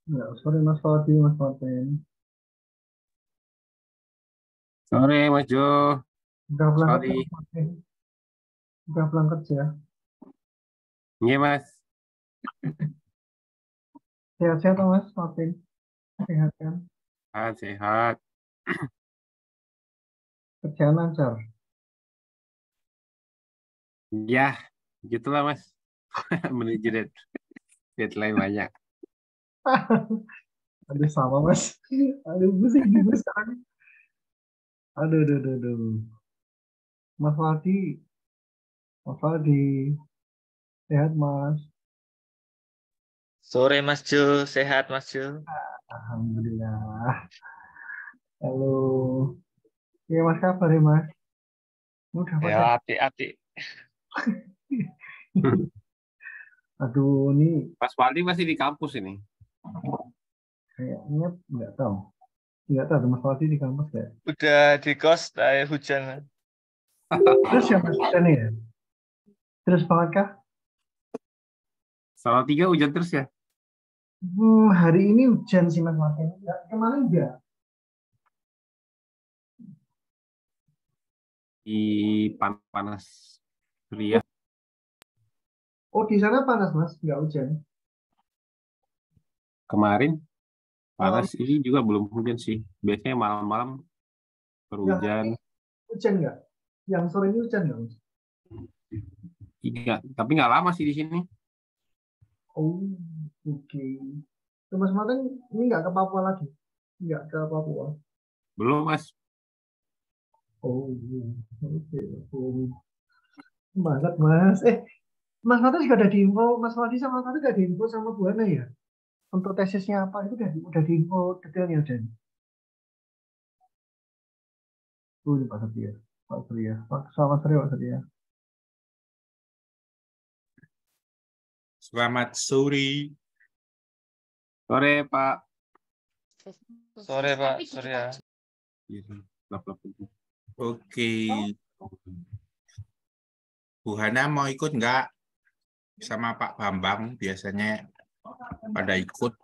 Ya, sorry Mas Fadi, Mas Martin. Sore Mas Jo, Udah pulang kerja, sorry. Mas Martin. Udah pulang kerja. Iya Mas, Sehat-sehat toh, Mas Martin. Sehat kan? sehat. Kerjaan lancar. Ya, gitulah Mas. Menuju deadline banyak. Aduh, sama Mas. Aduh, pusing juga sekarang. Aduh, aduh, aduh, aduh. Mas Fadi, Mas Fadi. Sehat, Mas. Sore Mas Jo, sehat Mas Jo. Alhamdulillah. Halo. Ya, Mas, kabar ya, Mas? Udah Ya, pada. atik-atik. Aduh, ini Mas Waldi masih di kampus ini. kayaknya nggak tahu. Nggak tahu, Mas Fadi di kampus ya. Udah di kos, hujan. Terus ya, Mas, hujan ya? Terus banget kah? Salatiga hujan terus ya? Hari ini hujan sih Mas Martin. Nggak, kemarin enggak. Di panas Oh, Ria. oh, di sana panas Mas, nggak hujan. Kemarin Malam panas, ini juga belum hujan sih. Biasanya malam-malam yang hari berhujan. ini hujan nggak? Yang sore ini hujan nggak Mas? Iya, tapi nggak lama sih di sini. Oh, oke. Tuh, Mas Martin ini nggak ke Papua lagi? Nggak ke Papua. Belum Mas. Oh, oke. Oh, semangat Mas. Mas Martin juga ada di info. Mas Martin sama Mas Martin udah di info sama Bu Ana ya? Untuk tesisnya apa itu udah di info detailnya udah. Ini Pak Satria. Pak Satria. Selamat sore Pak Satria. Selamat sore. Sore Pak. Sore Pak, sore ya. Iya, lap-lap itu. Oke, Bu Hana mau ikut nggak sama Pak Bambang? Biasanya pada ikut.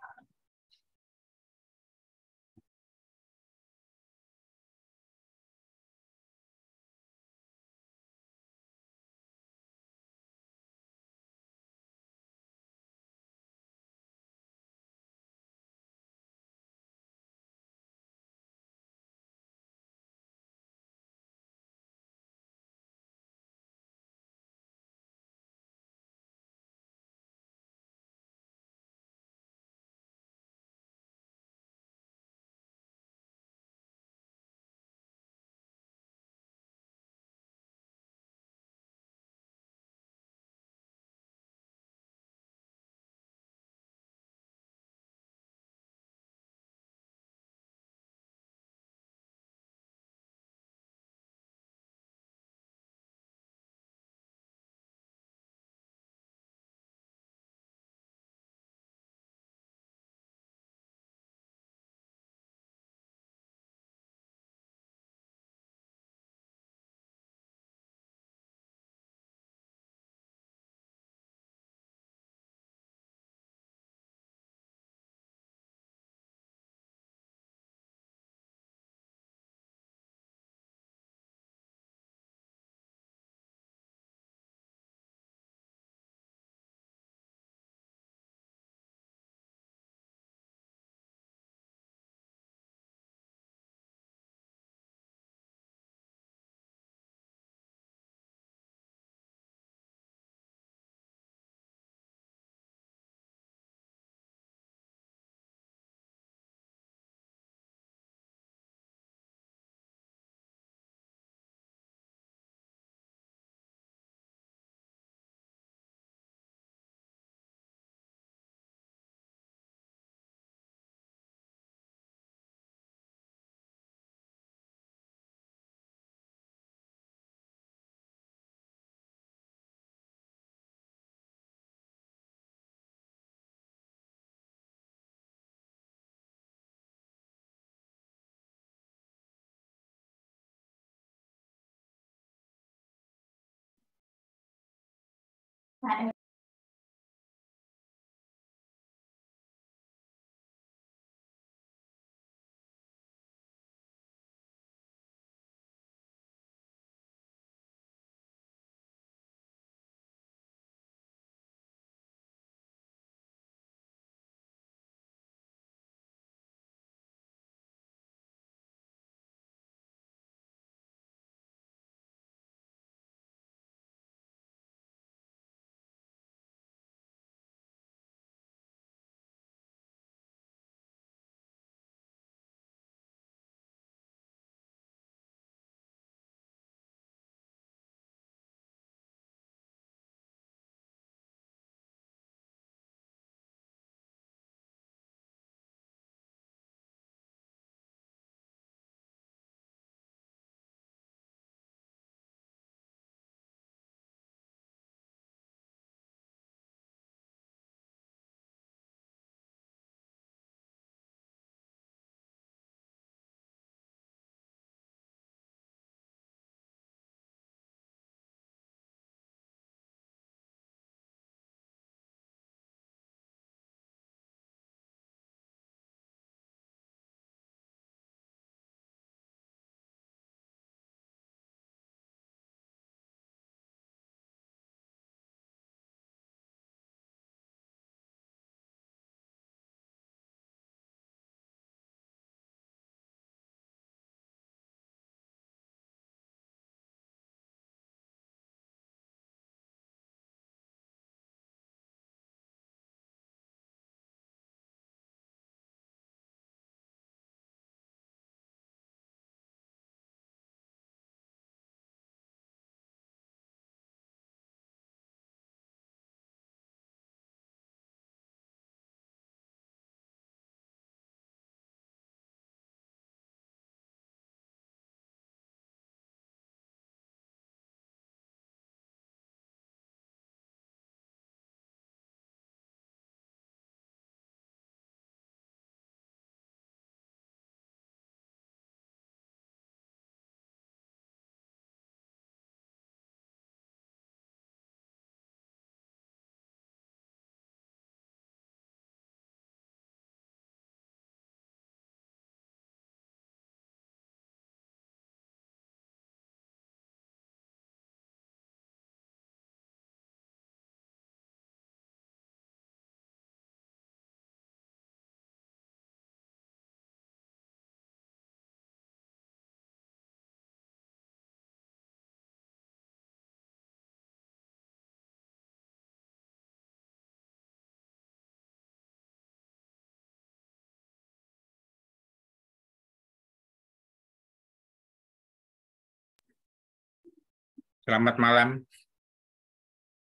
Selamat malam,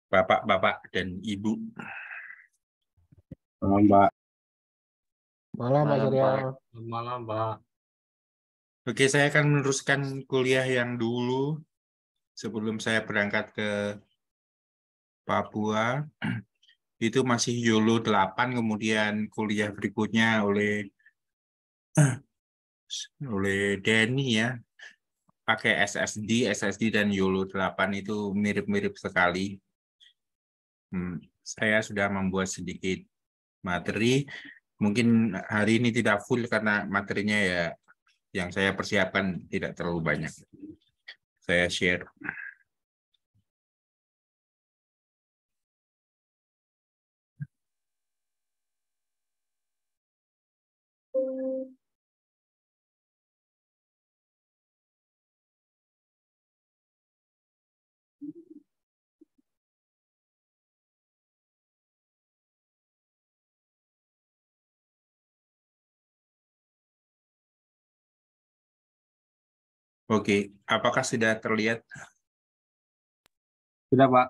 Bapak-bapak dan Ibu. Malam, Mbak. Malam, Pak Surya. Malam, Mbak. Oke, saya akan meneruskan kuliah yang dulu sebelum saya berangkat ke Papua. Itu masih YOLO 8, kemudian kuliah berikutnya oleh Denny ya. Pakai SSD dan YOLO 8 itu mirip-mirip sekali. Saya sudah membuat sedikit materi. Mungkin hari ini tidak full karena materinya ya yang saya persiapkan tidak terlalu banyak. Saya share. Oke, apakah sudah terlihat? Sudah, Pak.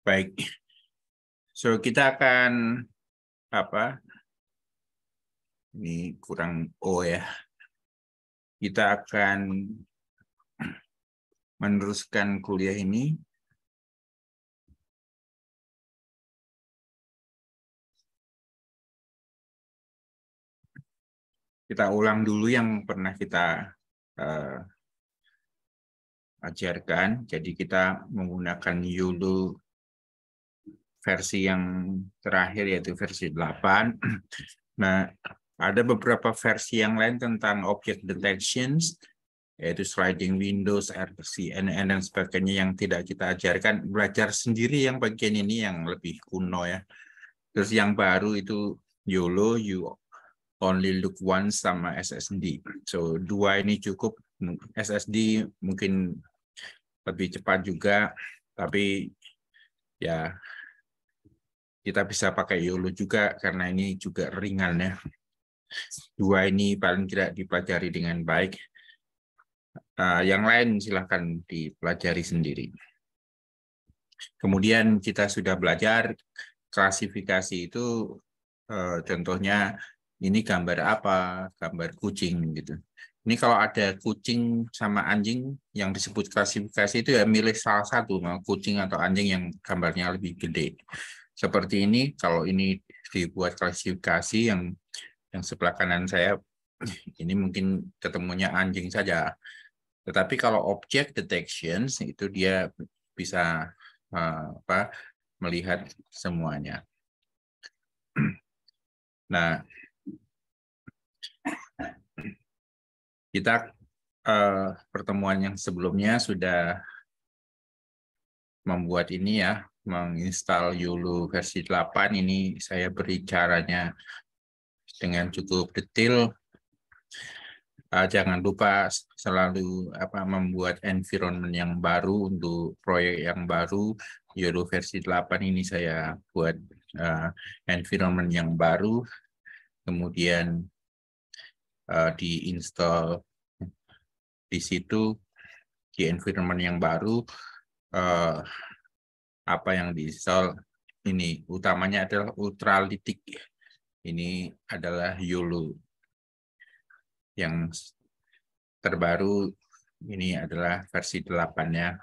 Baik. So, kita akan ini kurang ya. Kita akan meneruskan kuliah ini. Kita ulang dulu yang pernah kita ajarkan. Jadi kita menggunakan YOLO versi yang terakhir yaitu versi 8. Nah, ada beberapa versi yang lain tentang object detections, yaitu sliding windows, RCNN, dan sebagainya yang tidak kita ajarkan. Belajar sendiri yang bagian ini yang lebih kuno ya. Terus yang baru itu YOLO, you only look once, sama SSD. So, 2 ini cukup. SSD mungkin lebih cepat juga, tapi ya kita bisa pakai YOLO juga karena ini juga ringan ya. 2 ini paling tidak dipelajari dengan baik. Yang lain silahkan dipelajari sendiri. Kemudian kita sudah belajar klasifikasi itu, contohnya ini gambar apa, gambar kucing gitu. Ini kalau ada kucing sama anjing yang disebut klasifikasi itu ya milih salah satu, mau kucing atau anjing yang gambarnya lebih gede. Seperti ini, kalau ini dibuat klasifikasi yang sebelah kanan saya, ini mungkin ketemunya anjing saja. Tetapi kalau object detections itu dia bisa melihat semuanya. Nah, kita pertemuan yang sebelumnya sudah membuat ini ya, menginstal YOLO versi 8. Ini saya beri caranya dengan cukup detail. Jangan lupa selalu membuat environment yang baru untuk proyek yang baru. YOLO versi 8 ini saya buat environment yang baru, kemudian diinstal di situ di environment yang baru. Apa yang diinstal ini utamanya adalah Ultralytic. Ini adalah YOLO yang terbaru, ini adalah versi 8-nya.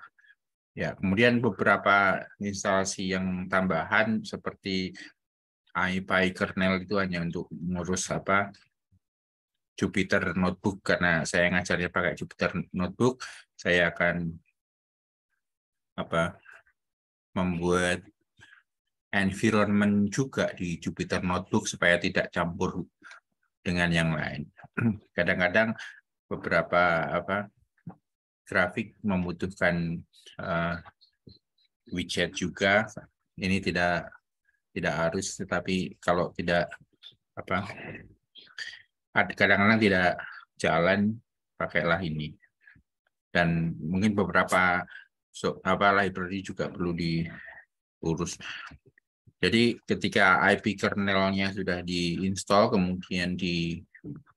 Ya, kemudian beberapa instalasi yang tambahan seperti IPy kernel itu hanya untuk mengurus Jupyter Notebook, karena saya ngajarnya pakai Jupyter Notebook. Saya akan membuat environment juga di Jupyter Notebook supaya tidak campur dengan yang lain. Kadang-kadang beberapa grafik membutuhkan widget juga. Ini tidak harus, tetapi kalau tidak kadang-kadang tidak jalan, pakailah ini. Dan mungkin beberapa library juga perlu diurus. Jadi ketika IP kernelnya sudah diinstal, kemudian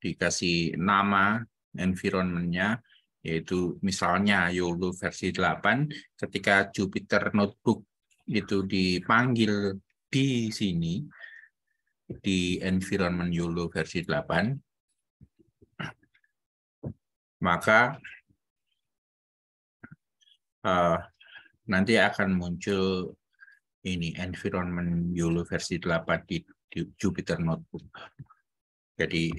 dikasih nama environment-nya, yaitu misalnya YOLO versi 8, ketika Jupyter Notebook itu dipanggil di sini, di environment YOLO versi 8, maka nanti akan muncul ini environment YOLO versi 8 di Jupyter Notebook. Jadi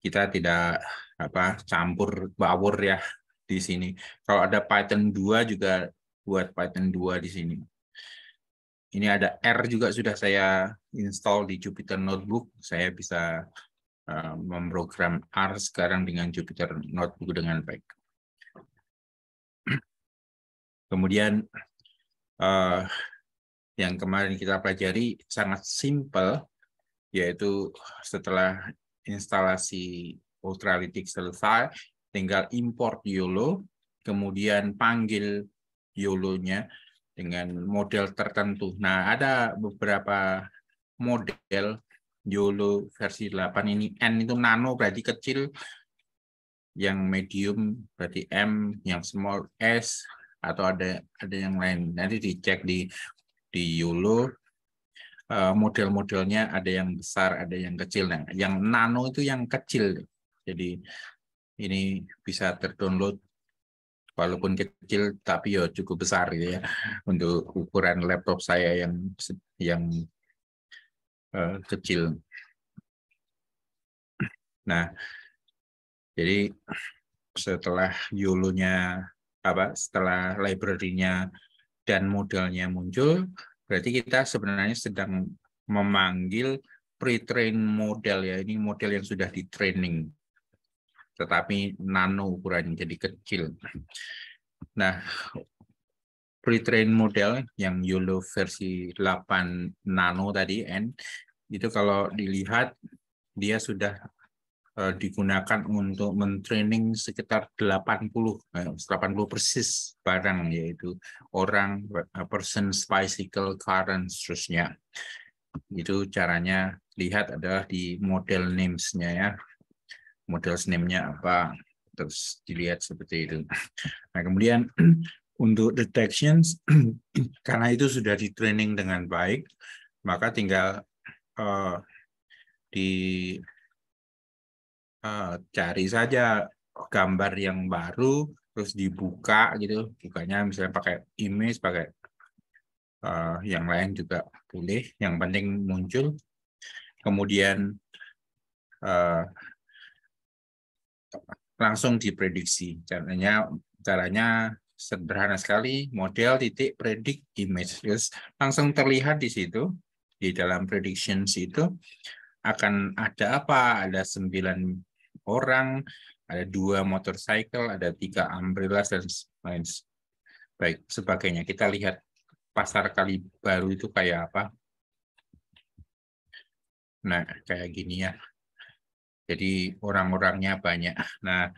kita tidak campur baur ya di sini. Kalau ada Python 2 juga buat Python 2 di sini. Ini ada R juga sudah saya install di Jupyter Notebook. Saya bisa memprogram R sekarang dengan Jupyter Notebook dengan baik. Kemudian yang kemarin kita pelajari sangat simpel, yaitu setelah instalasi Ultralytics selesai, tinggal import YOLO, kemudian panggil YOLO-nya dengan model tertentu. Nah, ada beberapa model YOLO versi 8 ini. N itu nano berarti kecil, yang medium berarti M, yang small S, atau ada yang lain. Nanti dicek di YOLO, model-modelnya ada yang besar, ada yang kecil. Nah, yang nano itu yang kecil. Jadi ini bisa terdownload walaupun kecil, tapi ya cukup besar gitu ya untuk ukuran laptop saya yang kecil. Nah, jadi setelah YOLO-nya setelah library-nya dan modelnya muncul, berarti kita sebenarnya sedang memanggil pre-train model ya. Ini model yang sudah di training, tetapi nano ukurannya jadi kecil. Nah, pre-train model yang YOLO versi 8 nano tadi N, itu kalau dilihat dia sudah digunakan untuk mentraining sekitar 80 persis barang, yaitu orang, person, bicycle, car, dan seterusnya. Itu caranya lihat adalah di model names-nya ya. Model name-nya apa, terus dilihat seperti itu. Nah, kemudian untuk detections, karena itu sudah di training dengan baik, maka tinggal cari saja gambar yang baru, terus dibuka gitu, bukanya misalnya pakai image, pakai yang lain juga boleh, yang penting muncul. Kemudian langsung diprediksi. Caranya sederhana sekali, model titik predict image, terus langsung terlihat di situ, di dalam predictions itu akan ada apa? Ada 9 orang, ada 2 motorcycle, ada 3 umbrella, dan lain sebagainya. Kita lihat pasar kali baru itu kayak apa. Nah, kayak gini ya. Jadi orang-orangnya banyak. Nah,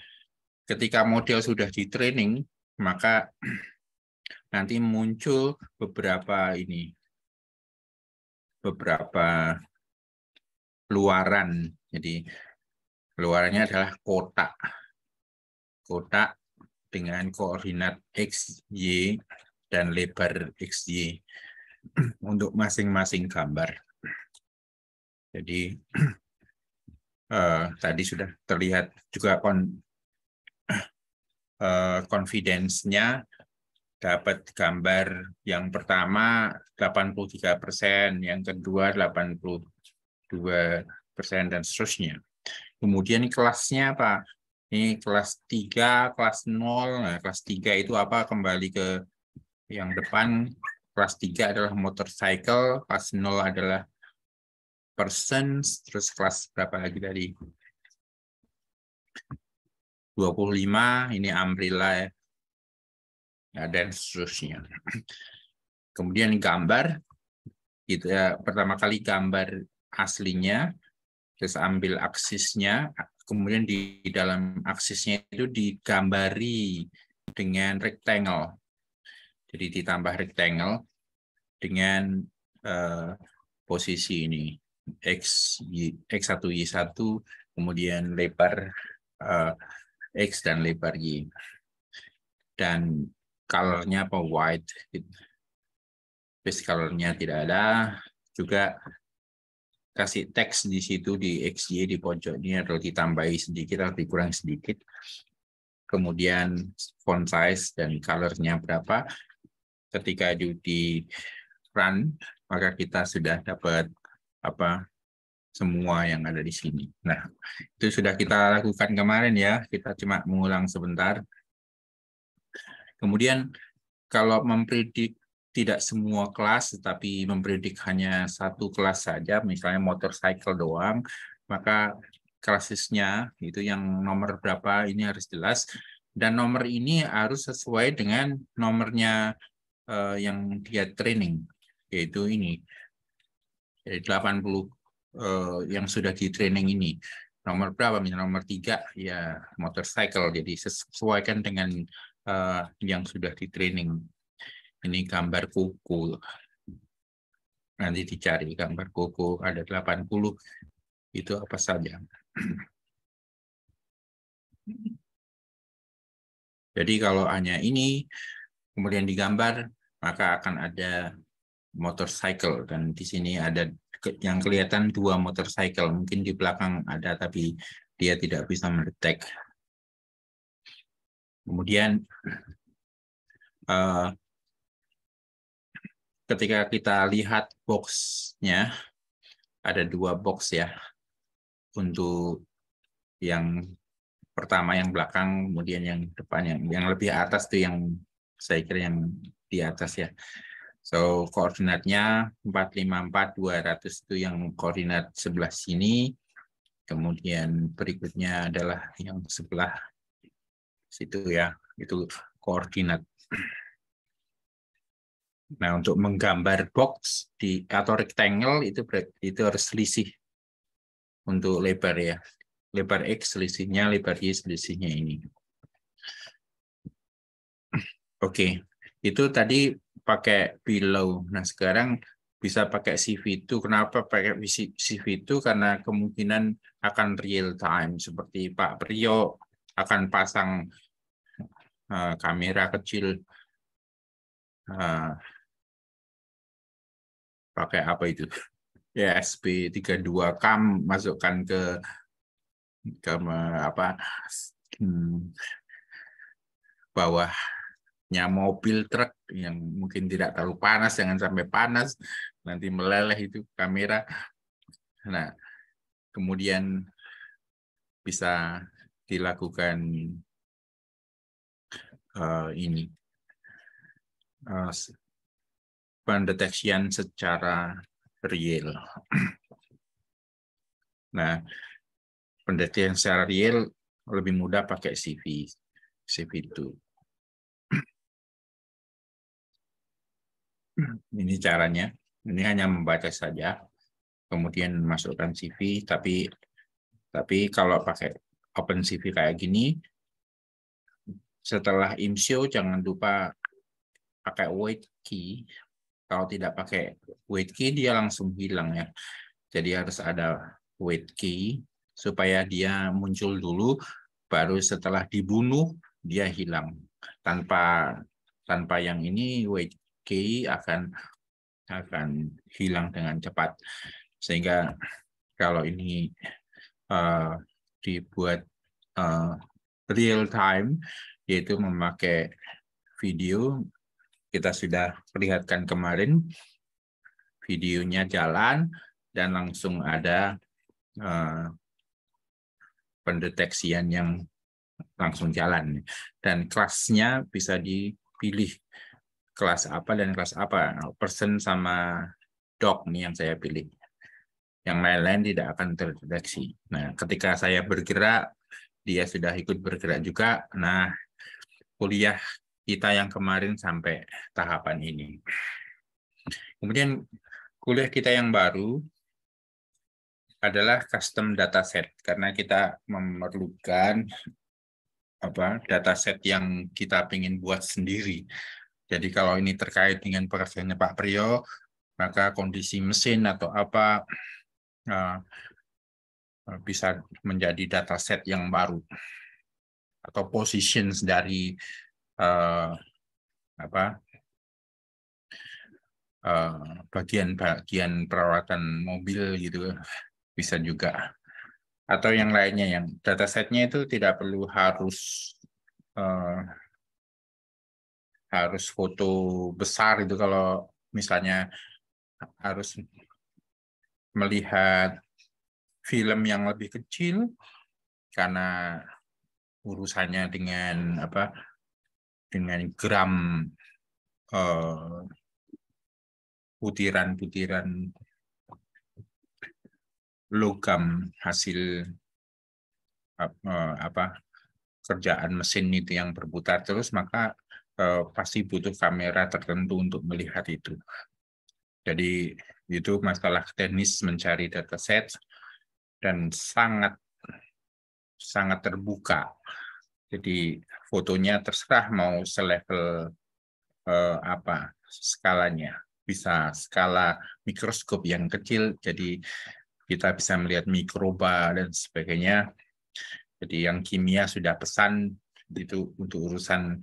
ketika model sudah di training, maka nanti muncul beberapa luaran. Jadi luarannya adalah kotak. Kotak dengan koordinat X, Y, dan lebar XY untuk masing-masing gambar. Jadi tadi sudah terlihat juga confidence-nya, dapat gambar yang pertama 83%, yang kedua 82%, dan seterusnya. Kemudian kelasnya apa? Ini kelas 3, kelas 0. Nah, kelas 3 itu apa? Kembali ke yang depan. Kelas 3 adalah motorcycle, kelas 0 adalah persons, terus kelas berapa lagi tadi? 25, ini umbrella ya. Dan seterusnya. Kemudian gambar, kita pertama kali gambar aslinya, terus ambil aksisnya, kemudian di dalam aksisnya itu digambari dengan rectangle. Jadi ditambah rectangle dengan posisi ini X1, Y1, kemudian lebar X dan lebar Y. Dan color-nya apa? White. Base color-nya tidak ada. Juga kasih teks di situ di XY di pojok ini atau ditambahi sedikit atau dikurang sedikit. Kemudian font size dan color-nya berapa. Ketika di run, maka kita sudah dapat semua yang ada di sini. Nah, itu sudah kita lakukan kemarin ya. Kita cuma mengulang sebentar. Kemudian kalau mempredik tidak semua kelas, tetapi mempredik hanya satu kelas saja, misalnya motorcycle doang, maka klasisnya itu yang nomor berapa ini harus jelas. Dan nomor ini harus sesuai dengan nomornya yang dia training, yaitu ini. Jadi 80 yang sudah di training ini. Nomor berapa? Misalnya nomor 3 ya motorcycle. Jadi sesuaikan dengan yang sudah di training. Ini gambar kuku. Nanti dicari gambar kuku ada 80. Itu apa saja. Jadi kalau hanya ini kemudian digambar, maka akan ada motorcycle dan di sini ada yang kelihatan 2 motorcycle, mungkin di belakang ada tapi dia tidak bisa mendetek. Kemudian ketika kita lihat boxnya ada 2 box ya, untuk yang pertama yang belakang, kemudian yang depan yang lebih atas tuh yang saya kira yang di atas ya. So, koordinatnya 454, 200 itu yang koordinat sebelah sini. Kemudian berikutnya adalah yang sebelah situ ya, itu koordinat. Nah, untuk menggambar box atau rectangle itu harus selisih untuk lebar ya. Lebar X selisihnya, lebar Y selisihnya ini. Oke, itu tadi pakai below. Nah, sekarang bisa pakai CV2. Kenapa pakai CV2? Karena kemungkinan akan real time. Seperti Pak Priyo akan pasang kamera kecil. Pakai apa itu? Ya, SP32 cam, masukkan ke bawahnya mobil truk yang mungkin tidak terlalu panas, jangan sampai panas, nanti meleleh itu kamera. Nah, kemudian bisa dilakukan ini pendeteksian secara real. Nah, pendeteksian secara real lebih mudah pakai CV2. Ini caranya. Ini hanya membaca saja, kemudian masukkan CV. Tapi kalau pakai OpenCV kayak gini, setelah IMSIO jangan lupa pakai wait key. Kalau tidak pakai wait key, dia langsung hilang ya. Jadi harus ada wait key supaya dia muncul dulu, baru setelah dibunuh dia hilang. Tanpa yang ini wait key akan hilang dengan cepat. Sehingga kalau ini dibuat real time, yaitu memakai video, kita sudah perlihatkan kemarin videonya jalan dan langsung ada pendeteksian yang langsung jalan. Dan kelasnya bisa dipilih kelas apa dan kelas apa. Person sama dog nih yang saya pilih. Yang lain-lain tidak akan terdeteksi. Nah, ketika saya bergerak, dia sudah ikut bergerak juga. Nah, kuliah kita yang kemarin sampai tahapan ini. Kemudian kuliah kita yang baru adalah custom dataset, karena kita memerlukan dataset yang kita ingin buat sendiri. Jadi kalau ini terkait dengan pekerjaannya Pak Priyo, maka kondisi mesin atau apa bisa menjadi dataset yang baru atau positions dari bagian-bagian perawatan mobil gitu, bisa juga. Atau yang lainnya, yang datasetnya itu tidak perlu harus foto besar itu. Kalau misalnya harus melihat film yang lebih kecil karena urusannya dengan gram butiran-butiran logam hasil kerjaan mesin itu yang berputar terus, maka pasti butuh kamera tertentu untuk melihat itu. Jadi itu masalah teknis mencari dataset dan sangat terbuka. Jadi fotonya terserah mau selevel apa skalanya. Bisa skala mikroskop yang kecil, jadi kita bisa melihat mikroba dan sebagainya. Jadi yang kimia sudah pesan itu untuk urusan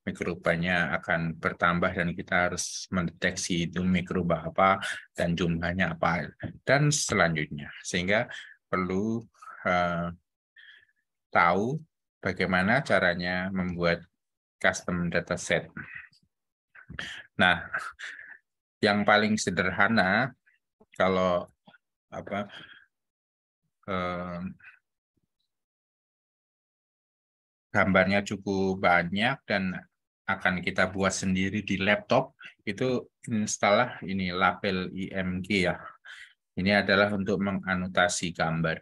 mikrobanya akan bertambah dan kita harus mendeteksi itu mikroba apa dan jumlahnya apa dan selanjutnya, sehingga perlu tahu bagaimana caranya membuat custom dataset. Nah, yang paling sederhana kalau gambarnya cukup banyak dan akan kita buat sendiri di laptop, itu install ini label IMG ya. Ini adalah untuk menganotasi gambar.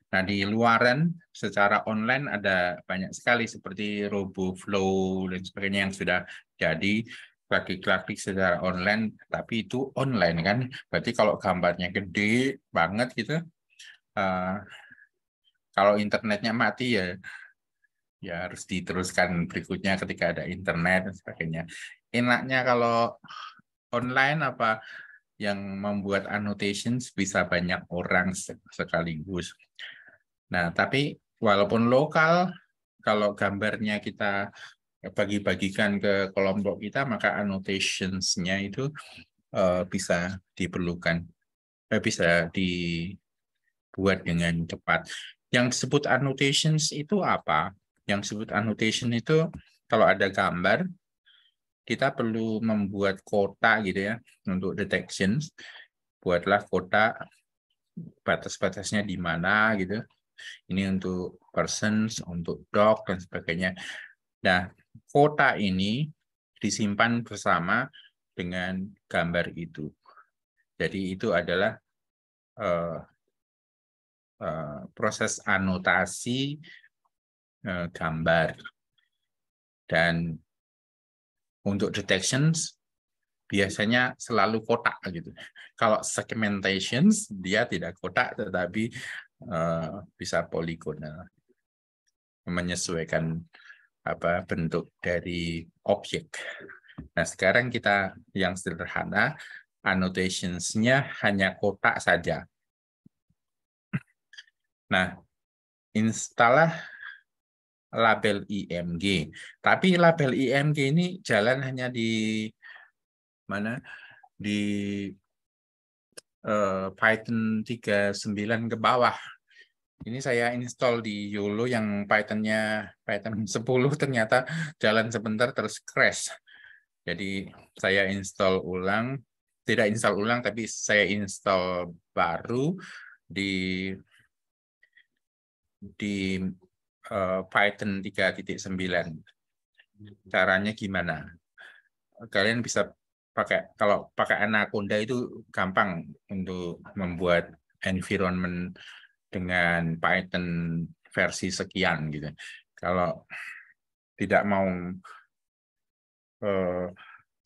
Nah, di luaran secara online ada banyak sekali seperti RoboFlow dan sebagainya yang sudah jadi klik-klik secara online, tapi itu online kan. Berarti kalau gambarnya gede banget gitu, kalau internetnya mati ya harus diteruskan berikutnya ketika ada internet dan sebagainya. Enaknya kalau online apa yang membuat annotations bisa banyak orang sekaligus. Nah, tapi walaupun lokal, kalau gambarnya kita bagi-bagikan ke kelompok kita, maka annotations-nya itu bisa diperlukan, bisa dibuat dengan cepat. Yang disebut annotations itu apa? Yang disebut annotation itu kalau ada gambar, kita perlu membuat kotak gitu ya untuk detections. Buatlah kotak, batas-batasnya di mana gitu. Ini untuk persons, untuk dog, dan sebagainya. Nah, kotak ini disimpan bersama dengan gambar itu. Jadi itu adalah proses anotasi gambar. Dan untuk detections biasanya selalu kotak gitu. Kalau segmentations dia tidak kotak tetapi bisa poligonal, menyesuaikan bentuk dari objek. Nah, sekarang kita yang sederhana, annotations-nya hanya kotak saja. Nah, install label IMG. Tapi label IMG ini jalan hanya di mana? Di Python 39 ke bawah. Ini saya install di YOLO yang Python-nya Python 10 ternyata jalan sebentar terus crash. Jadi saya install ulang, tidak install ulang tapi saya install baru di Python 3.9. Caranya gimana? Kalian bisa pakai, kalau pakai Anaconda itu gampang untuk membuat environment dengan Python versi sekian gitu. Kalau tidak mau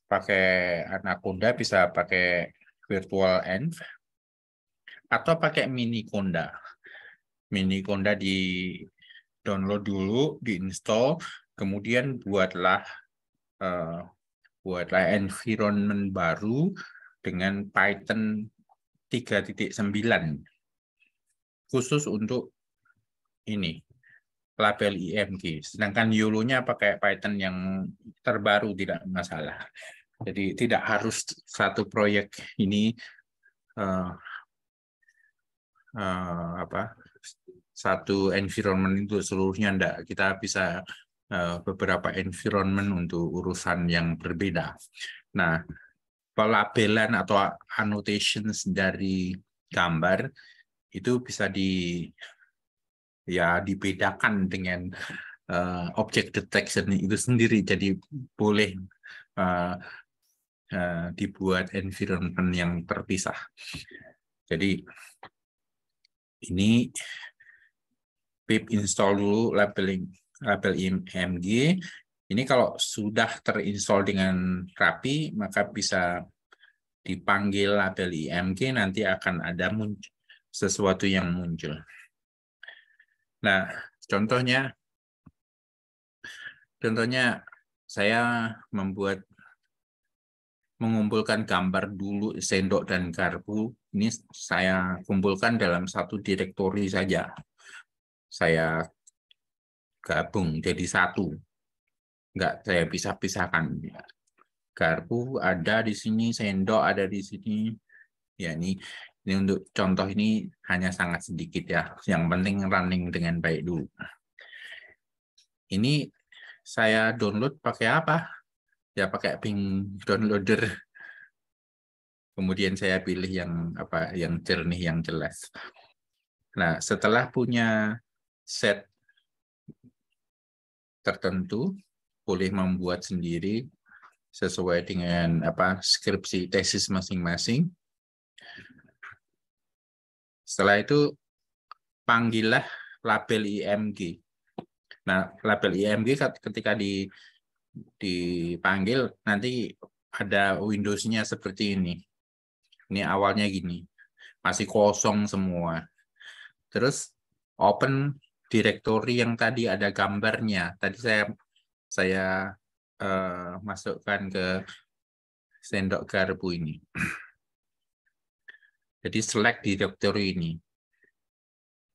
pakai Anaconda bisa pakai virtual env atau pakai Miniconda. Miniconda di download dulu, diinstal, kemudian buatlah environment baru dengan Python 3.9 khusus untuk ini label IMG. Sedangkan YOLO-nya pakai Python yang terbaru, tidak masalah. Jadi tidak harus satu proyek ini satu environment itu seluruhnya, enggak. Kita bisa beberapa environment untuk urusan yang berbeda. Nah, pelabelan atau annotations dari gambar itu bisa dibedakan dengan object detection itu sendiri. Jadi boleh dibuat environment yang terpisah. Jadi ini pip install dulu label IMG. Ini kalau sudah terinstall dengan rapi, maka bisa dipanggil label IMG, nanti akan ada sesuatu yang muncul. Nah, contohnya saya mengumpulkan gambar dulu sendok dan garpu. Ini saya kumpulkan dalam satu direktori saja. Saya gabung jadi satu. Enggak saya pisah-pisahkan. Garpu ada di sini, sendok ada di sini. Ya, ini untuk contoh ini hanya sangat sedikit ya. Yang penting running dengan baik dulu. Ini saya download pakai apa? Ya pakai Bing downloader. Kemudian saya pilih yang jernih, yang jelas. Nah, setelah punya set tertentu, boleh membuat sendiri sesuai dengan skripsi tesis masing-masing. Setelah itu panggillah label IMG. Nah, label IMG ketika dipanggil nanti ada Windows-nya seperti ini. Ini awalnya gini, masih kosong semua. Terus open directory yang tadi ada gambarnya. Tadi saya masukkan ke sendok garpu ini. Jadi select directory ini.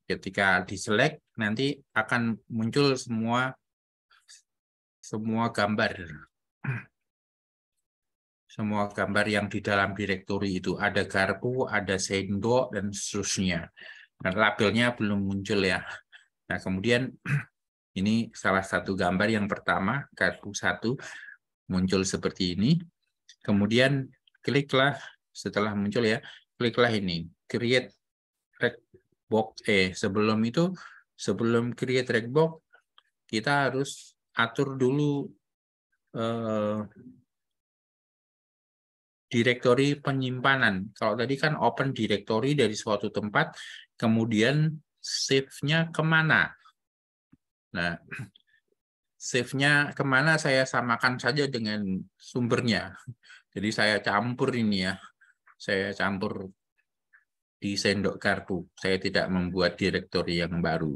Ketika di-select, nanti akan muncul semua gambar. Semua gambar yang di dalam direktori itu. Ada garpu, ada sendok, dan seterusnya. Dan labelnya belum muncul ya. Nah, kemudian ini salah satu gambar yang pertama, garpu 1, muncul seperti ini. Kemudian kliklah, setelah muncul ya, kliklah ini, create regbox. Sebelum create regbox, kita harus atur dulu direktori penyimpanan. Kalau tadi kan open directory dari suatu tempat, kemudian save-nya kemana? Nah, save-nya kemana saya samakan saja dengan sumbernya. Jadi saya campur ini ya. Saya campur di sendok garpu. Saya tidak membuat direktori yang baru.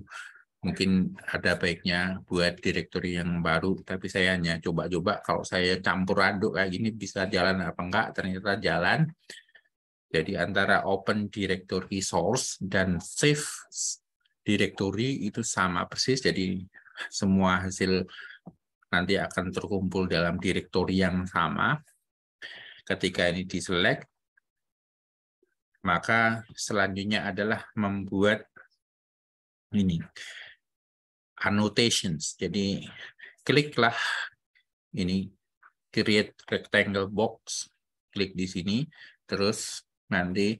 Mungkin ada baiknya buat direktori yang baru, tapi saya hanya coba-coba kalau saya campur aduk kayak gini bisa jalan apa enggak, ternyata jalan. Jadi antara open directory source dan save directory itu sama persis, jadi semua hasil nanti akan terkumpul dalam direktori yang sama. Ketika ini di-select, maka selanjutnya adalah membuat ini annotations. Jadi kliklah ini create rectangle box, klik di sini, terus nanti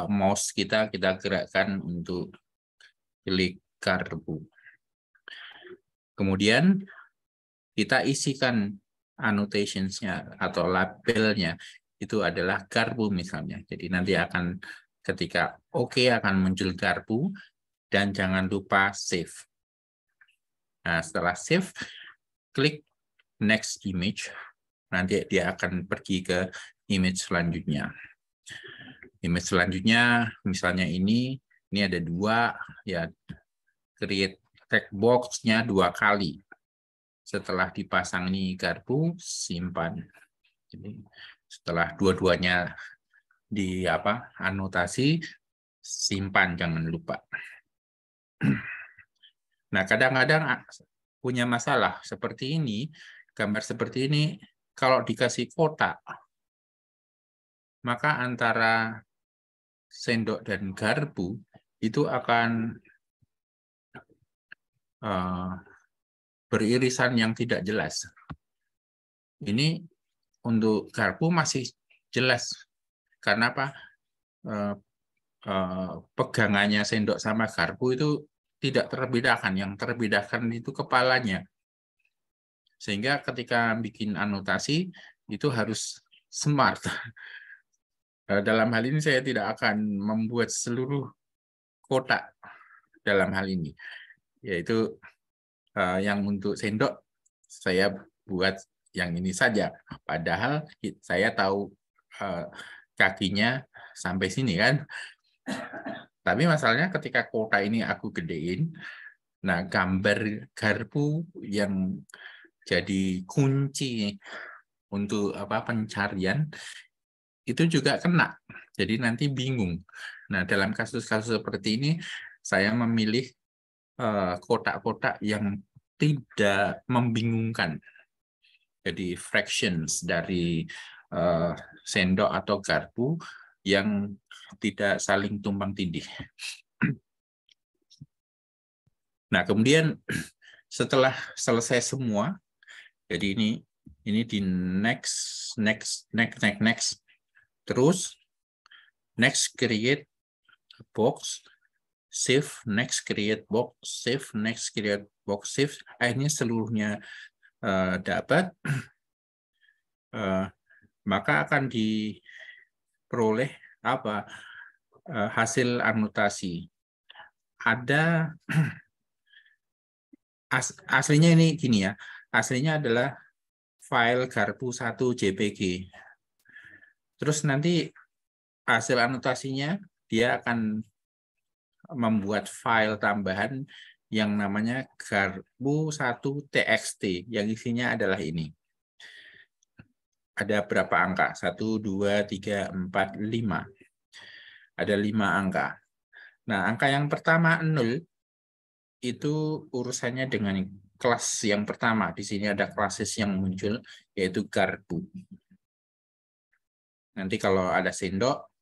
mouse kita gerakkan untuk klik garpu. Kemudian kita isikan annotationsnya atau labelnya itu adalah garpu misalnya. Jadi nanti akan ketika OK akan muncul garpu dan jangan lupa save. Nah, setelah save, klik next image. Nanti dia akan pergi ke image selanjutnya. Image selanjutnya, misalnya ini ada 2, ya create text box-nya 2 kali. Setelah dipasang ini garpu, simpan. Jadi setelah dua-duanya di anotasi, simpan, jangan lupa. Nah, kadang-kadang punya masalah seperti ini, gambar seperti ini, kalau dikasih kotak, maka antara sendok dan garpu itu akan beririsan yang tidak jelas. Ini untuk garpu masih jelas. Karena apa? Pegangannya sendok sama garpu itu tidak terbedakan. Yang terbedakan itu kepalanya. Sehingga ketika bikin anotasi itu harus smart. Dalam hal ini saya tidak akan membuat seluruh kotak dalam hal ini. Yaitu yang untuk sendok saya buat yang ini saja. Padahal saya tahu kakinya sampai sini kan. Tapi masalahnya ketika kotak ini aku gedein, nah gambar garpu yang jadi kunci untuk pencarian itu juga kena. Jadi nanti bingung. Nah, dalam kasus-kasus seperti ini saya memilih kotak-kotak yang tidak membingungkan. Jadi fractions dari sendok atau garpu yang tidak saling tumpang tindih. Nah, kemudian setelah selesai semua, jadi ini di next, terus next create box, save, next create box, save, next create box, save. Akhirnya seluruhnya dapat, maka akan diperoleh hasil anotasi. Ada aslinya ini gini ya, aslinya adalah file garpu 1 JPG. Terus nanti hasil anotasinya dia akan membuat file tambahan yang namanya garpu 1 TXT, yang isinya adalah ini. Ada berapa angka? 1, 2, 3, 4, 5. Ada 5 angka. Nah, angka yang pertama 0 itu urusannya dengan kelas yang pertama. Di sini ada klasis yang muncul, yaitu garpu. Nanti kalau ada sendok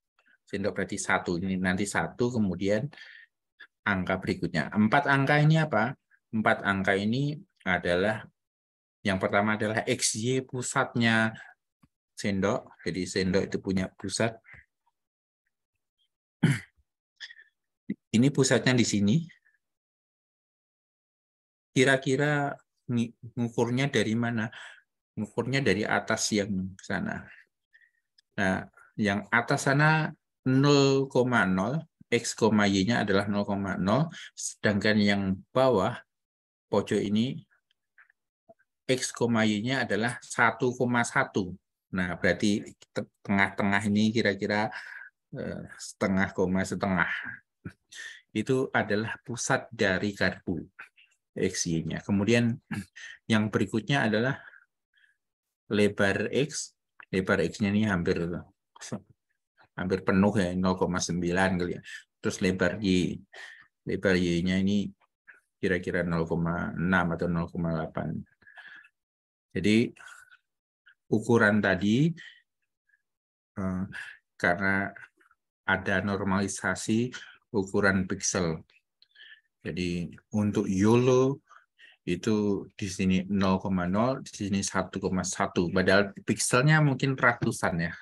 berarti 1. Ini nanti 1, kemudian angka berikutnya. 4 angka ini apa? 4 angka ini adalah, yang pertama adalah XY pusatnya sendok. Jadi sendok itu punya pusat. Ini pusatnya di sini. Kira-kira ngukurnya dari mana? Ngukurnya dari atas yang sana. Nah, yang atas sana 0,0, X, Y-nya adalah 0,0, sedangkan yang bawah pojok ini X, Y-nya adalah 1,1. Nah, berarti tengah-tengah ini kira-kira setengah koma setengah. Itu adalah pusat dari garpu XY-nya. Kemudian yang berikutnya adalah lebar X. Lebar X-nya ini hampir penuh ya, 0,9 kali ya. Terus lebar Y. Lebar Y-nya ini kira-kira 0,6 atau 0,8. Jadi ukuran tadi karena ada normalisasi ukuran pixel. Jadi untuk YOLO itu di sini 0,0, di sini 1,1. Padahal pixelnya mungkin ratusan ya.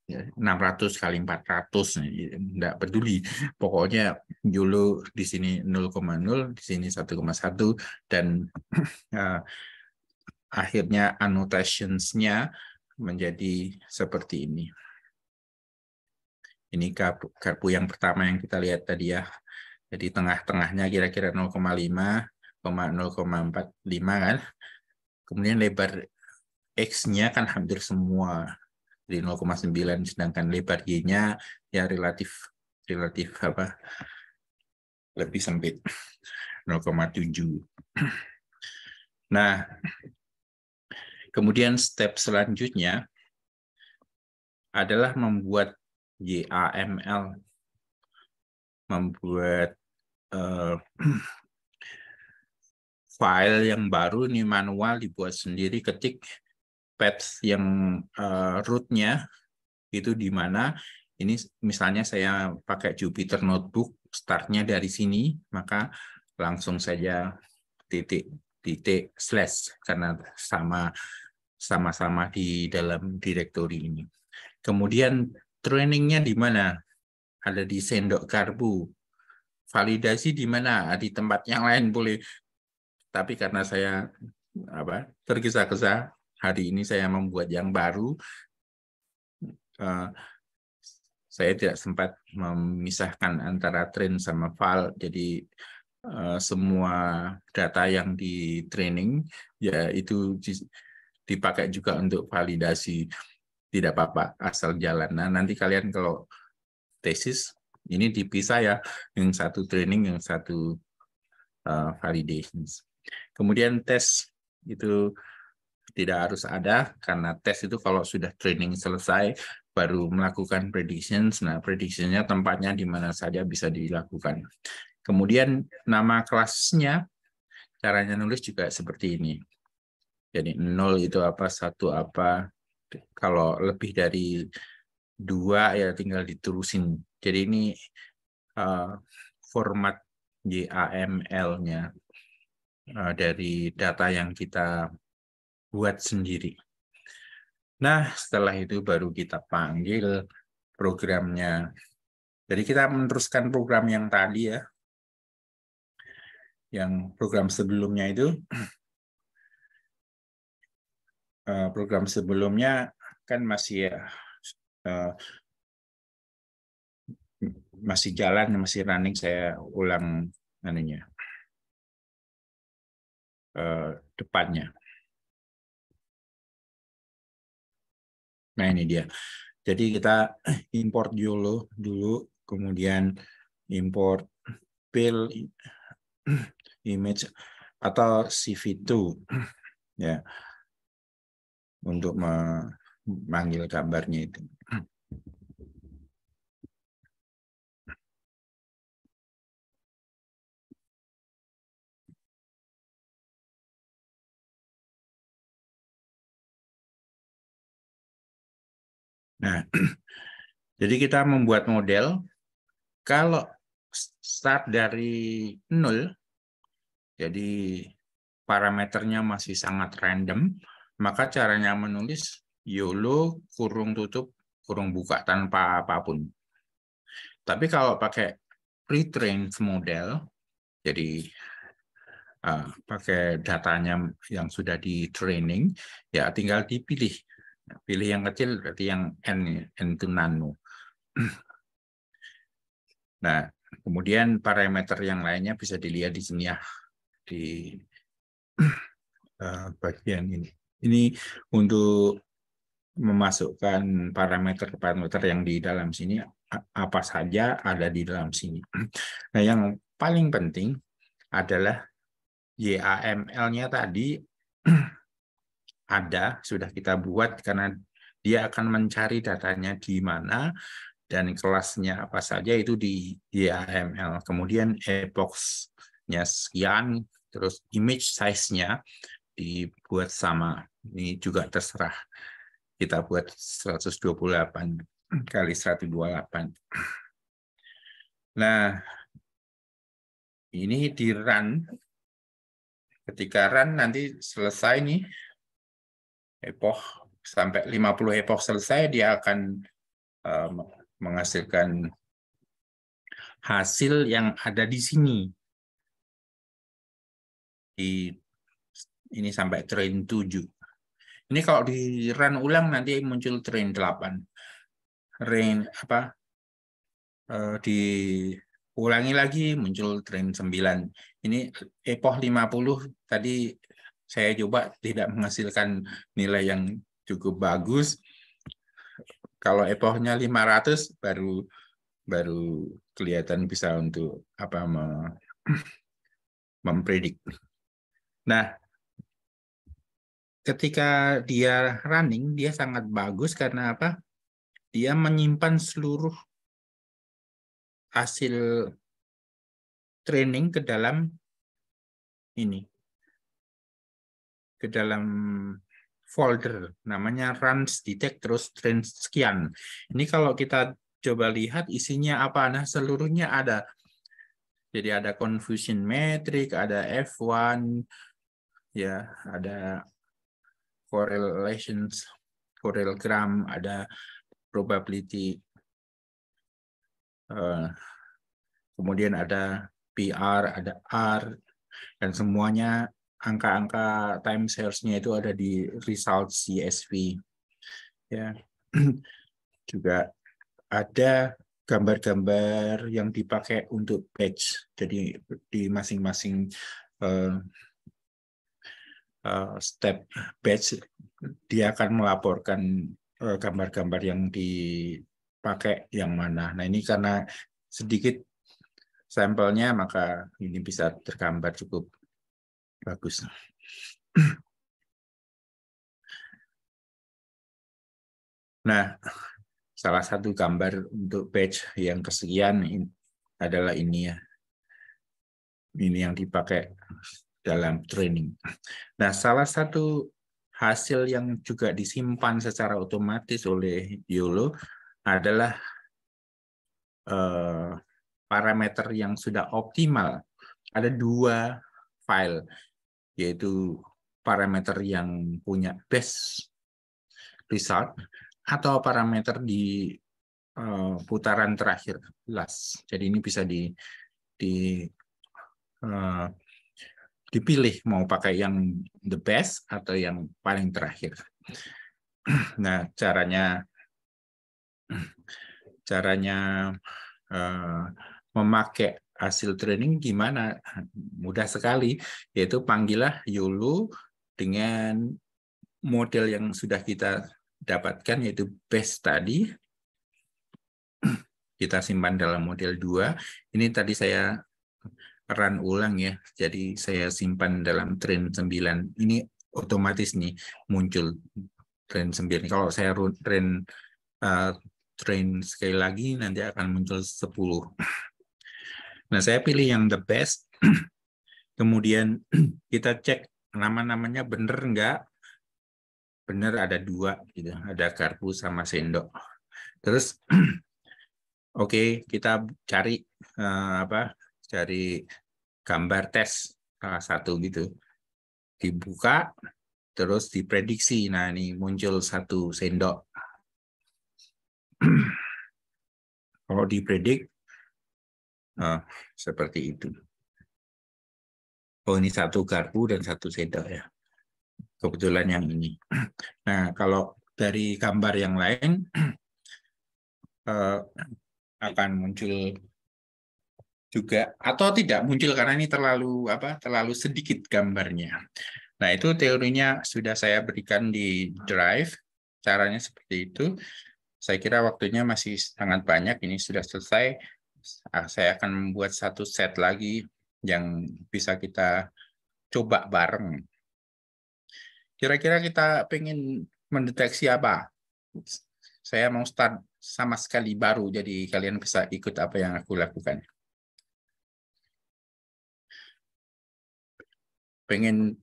600 kali 400, enggak peduli. Pokoknya YOLO di sini 0,0, di sini 1,1, dan akhirnya annotations-nya menjadi seperti ini. Ini garpu yang pertama yang kita lihat tadi ya. Jadi tengah-tengahnya kira-kira 0,5, 0,45 kan. Kemudian lebar X-nya kan hampir semua di 0,9, sedangkan lebar Y-nya ya relatif lebih sempit, 0,7. Nah, kemudian step selanjutnya adalah membuat YAML, membuat file yang baru ini manual dibuat sendiri, ketik path yang root-nya itu di mana. Ini misalnya saya pakai Jupyter Notebook, startnya dari sini, maka langsung saja titik slash karena sama-sama di dalam direktori ini. Kemudian trainingnya di mana? Ada di Sendok Garbu. Validasi di mana? Di tempat yang lain boleh. Tapi karena saya tergesa-gesa, hari ini saya membuat yang baru, saya tidak sempat memisahkan antara train sama file. Jadi semua data yang di training ya itu dipakai juga untuk validasi. Tidak apa-apa, asal jalan. Nah, nanti kalian kalau tesis ini dipisah ya, yang satu training, yang satu validations. Kemudian tes itu tidak harus ada, karena tes itu kalau sudah training selesai baru melakukan predictions. Nah, prediction-nya tempatnya di mana saja bisa dilakukan. Kemudian nama kelasnya, caranya nulis juga seperti ini. Jadi 0 itu apa, 1 apa. Kalau lebih dari 2 ya tinggal diterusin. Jadi ini format YAML-nya dari data yang kita buat sendiri. Nah, setelah itu baru kita panggil programnya. Jadi kita meneruskan program yang tadi ya. Yang program sebelumnya itu, program sebelumnya kan masih jalan, masih running. Saya ulang depannya. Nah, ini dia. Jadi kita import YOLO dulu, kemudian import fill image atau CV2 ya, untuk memanggil gambarnya itu. Nah, jadi kita membuat model. Kalau start dari 0, jadi parameternya masih sangat random, maka caranya menulis YOLO kurung tutup kurung buka tanpa apapun. Tapi kalau pakai pre-trained model, jadi pakai datanya yang sudah di training, ya tinggal dipilih. Pilih yang kecil, berarti yang N itu nano. Nah, kemudian parameter yang lainnya bisa dilihat di sini ya, di bagian ini. Ini untuk memasukkan parameter-parameter yang di dalam sini, apa saja ada di dalam sini. Nah, yang paling penting adalah YAML-nya tadi sudah kita buat, karena dia akan mencari datanya di mana dan kelasnya apa saja itu di YAML. Kemudian epoch-nya sekian, terus image size-nya dibuat sama. Ini juga terserah. Kita buat 128 kali 128. Nah, ini di run. Ketika run nanti selesai nih, epoch sampai 50 epoch selesai, dia akan menghasilkan hasil yang ada di sini. Ini sampai train 7. Ini kalau di run ulang nanti muncul train 8. Diulangi lagi muncul train 9. Ini epoch 50 tadi saya coba tidak menghasilkan nilai yang cukup bagus. Kalau epochnya 500 baru kelihatan bisa untuk mempredik. Nah, ketika dia running, dia sangat bagus karena apa? dia menyimpan seluruh hasil training ke dalam ini, ke dalam folder namanya runs detect terus train sekian. Ini kalau kita coba lihat isinya apa, nah seluruhnya ada. Jadi ada confusion metric, ada F1, ya, ada correlations, correlogram, ada probability, kemudian ada PR, ada R, dan semuanya angka-angka time series-nya itu ada di result CSV. Ya, juga ada gambar-gambar yang dipakai untuk batch. Jadi di masing-masing step batch dia akan melaporkan gambar-gambar yang dipakai yang mana. Nah, ini karena sedikit sampelnya maka ini bisa tergambar cukup bagus. Nah, salah satu gambar untuk batch yang kesekian adalah ini ya. Ini yang dipakai dalam training. Nah, salah satu hasil yang juga disimpan secara otomatis oleh YOLO adalah parameter yang sudah optimal. Ada 2 file, yaitu parameter yang punya best result atau parameter di putaran terakhir last. Jadi ini bisa dipilih mau pakai yang the best atau yang paling terakhir. Nah, caranya memakai hasil training gimana? Mudah sekali, yaitu panggillah YOLO dengan model yang sudah kita dapatkan, yaitu base tadi. Kita simpan dalam model 2. Ini tadi saya run ulang ya, jadi saya simpan dalam train 9. Ini otomatis nih muncul train 9. Kalau saya train sekali lagi nanti akan muncul 10. Nah, saya pilih yang the best. Kemudian kita cek nama-namanya benar enggak. Benar, ada 2 gitu. Ada garpu sama sendok. Terus oke, kita cari cari gambar tes salah satu gitu. Dibuka terus diprediksi. Nah, ini muncul 1 sendok. Kalau dipredik seperti itu. Oh, ini 1 garpu dan 1 sendok ya. Kebetulan yang ini. Nah, kalau dari gambar yang lain akan muncul juga atau tidak muncul karena ini terlalu sedikit gambarnya. Nah, itu teorinya sudah saya berikan di Drive. Caranya seperti itu. Saya kira waktunya masih sangat banyak. Ini sudah selesai. Saya akan membuat 1 set lagi yang bisa kita coba bareng. Kira-kira kita pengen mendeteksi apa? Saya mau start sama sekali baru, jadi kalian bisa ikut apa yang aku lakukan. Pengen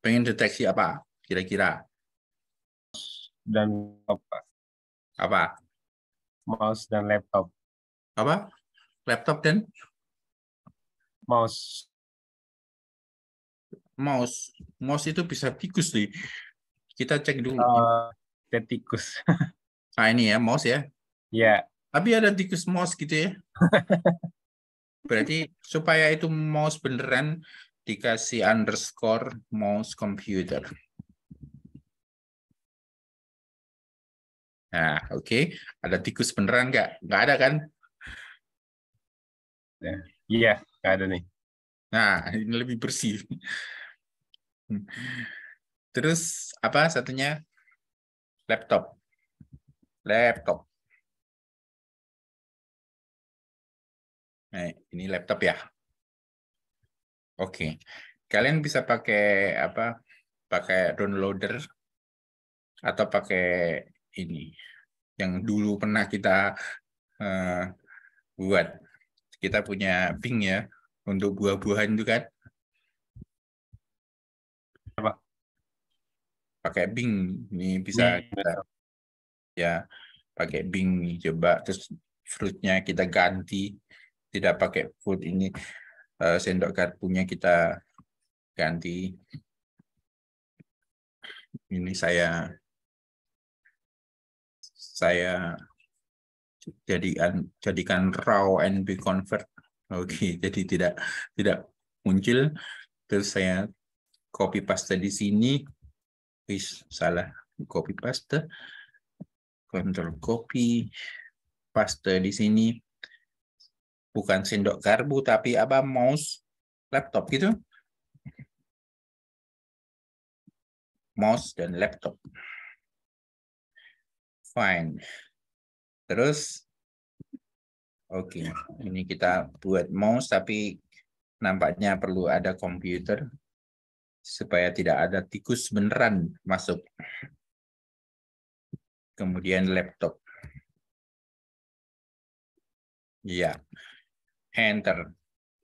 deteksi apa? Kira-kira Dan apa? mouse dan laptop. Apa? Laptop dan Mouse. Mouse itu bisa tikus nih. Kita cek dulu. Tikus. Nah, ini ya mouse ya. Ya. Tapi ada tikus mouse gitu ya. Berarti supaya itu mouse beneran dikasih underscore mouse computer. Nah, oke. Ada tikus beneran nggak? Nggak ada kan? Iya, nggak ada nih. Nah, ini lebih bersih. Terus apa satunya? Laptop. Nah, ini laptop ya. Oke. Kalian bisa pakai apa? Pakai downloader atau pakai ini yang dulu pernah kita buat. Kita punya Bing ya untuk buah-buahan itu kan. Apa? Pakai Bing ini bisa kita ya pakai Bing nih, coba terus fruitnya kita ganti, tidak pakai fruit ini, sendok garpunya kita ganti. Ini saya jadikan raw and be convert. Oke, jadi tidak muncul. Terus saya copy paste di sini. Salah, copy paste. Control copy paste di sini. Bukan sendok garpu tapi apa, mouse laptop gitu. Mouse dan laptop. Fine. Terus oke, ini kita buat mouse tapi nampaknya perlu ada komputer supaya tidak ada tikus beneran masuk. Kemudian laptop. Ya. Enter.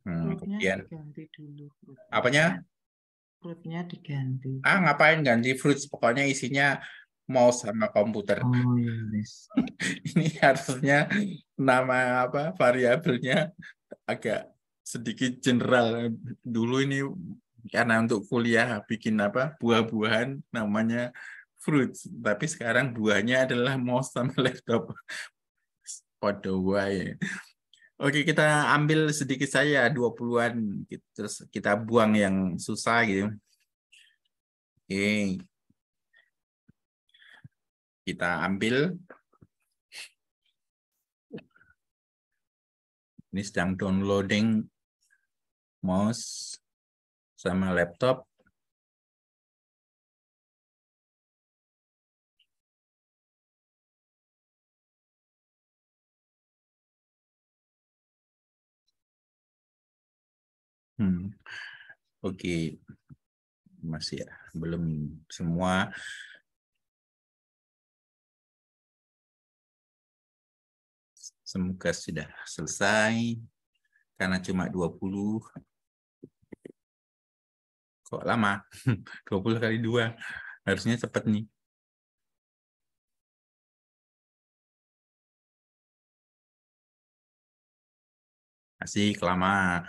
Kemudian diganti dulu. apanya? Fruitnya diganti. Ngapain ganti fruits? Pokoknya isinya mouse sama komputer. Oh iya, yes. Ini harusnya nama apa variabelnya agak sedikit general. Dulu ini karena untuk kuliah bikin apa buah-buahan namanya fruits, tapi sekarang buahnya adalah mouse sama laptop. Pada wae. Oke, kita ambil sedikit saja 20-an, terus kita buang yang susah gitu. Oke. Kita ambil. Ini sedang downloading mouse sama laptop. Oke. Masih ya, belum semua. Semoga sudah selesai. Karena cuma 20. Kok lama? 20 kali 2. Harusnya cepat nih. Asik, lama.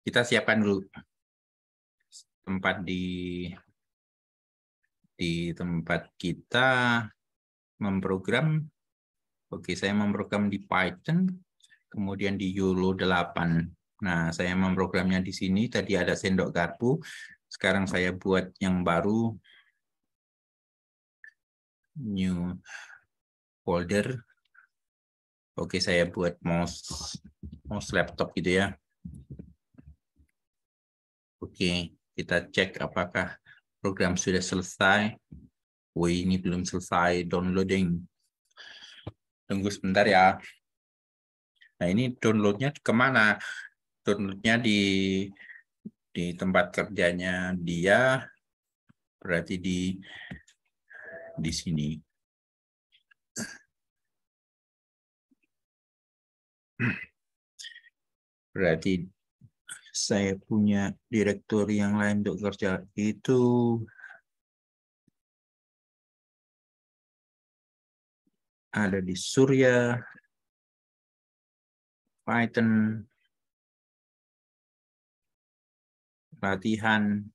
Kita siapkan dulu tempat di tempat kita memprogram. Oke, saya memprogram di Python, kemudian di YOLO 8. Nah, saya memprogramnya di sini. Tadi ada sendok garpu. Sekarang saya buat yang baru. New folder. Oke, saya buat mouse laptop gitu ya. Oke, kita cek apakah program sudah selesai. Ini belum selesai downloading. Tunggu sebentar ya. Nah, ini downloadnya kemana? Downloadnya di tempat kerjanya dia, berarti di sini. Berarti saya punya direktori yang lain untuk kerja itu. Ada di Surya, Python, latihan.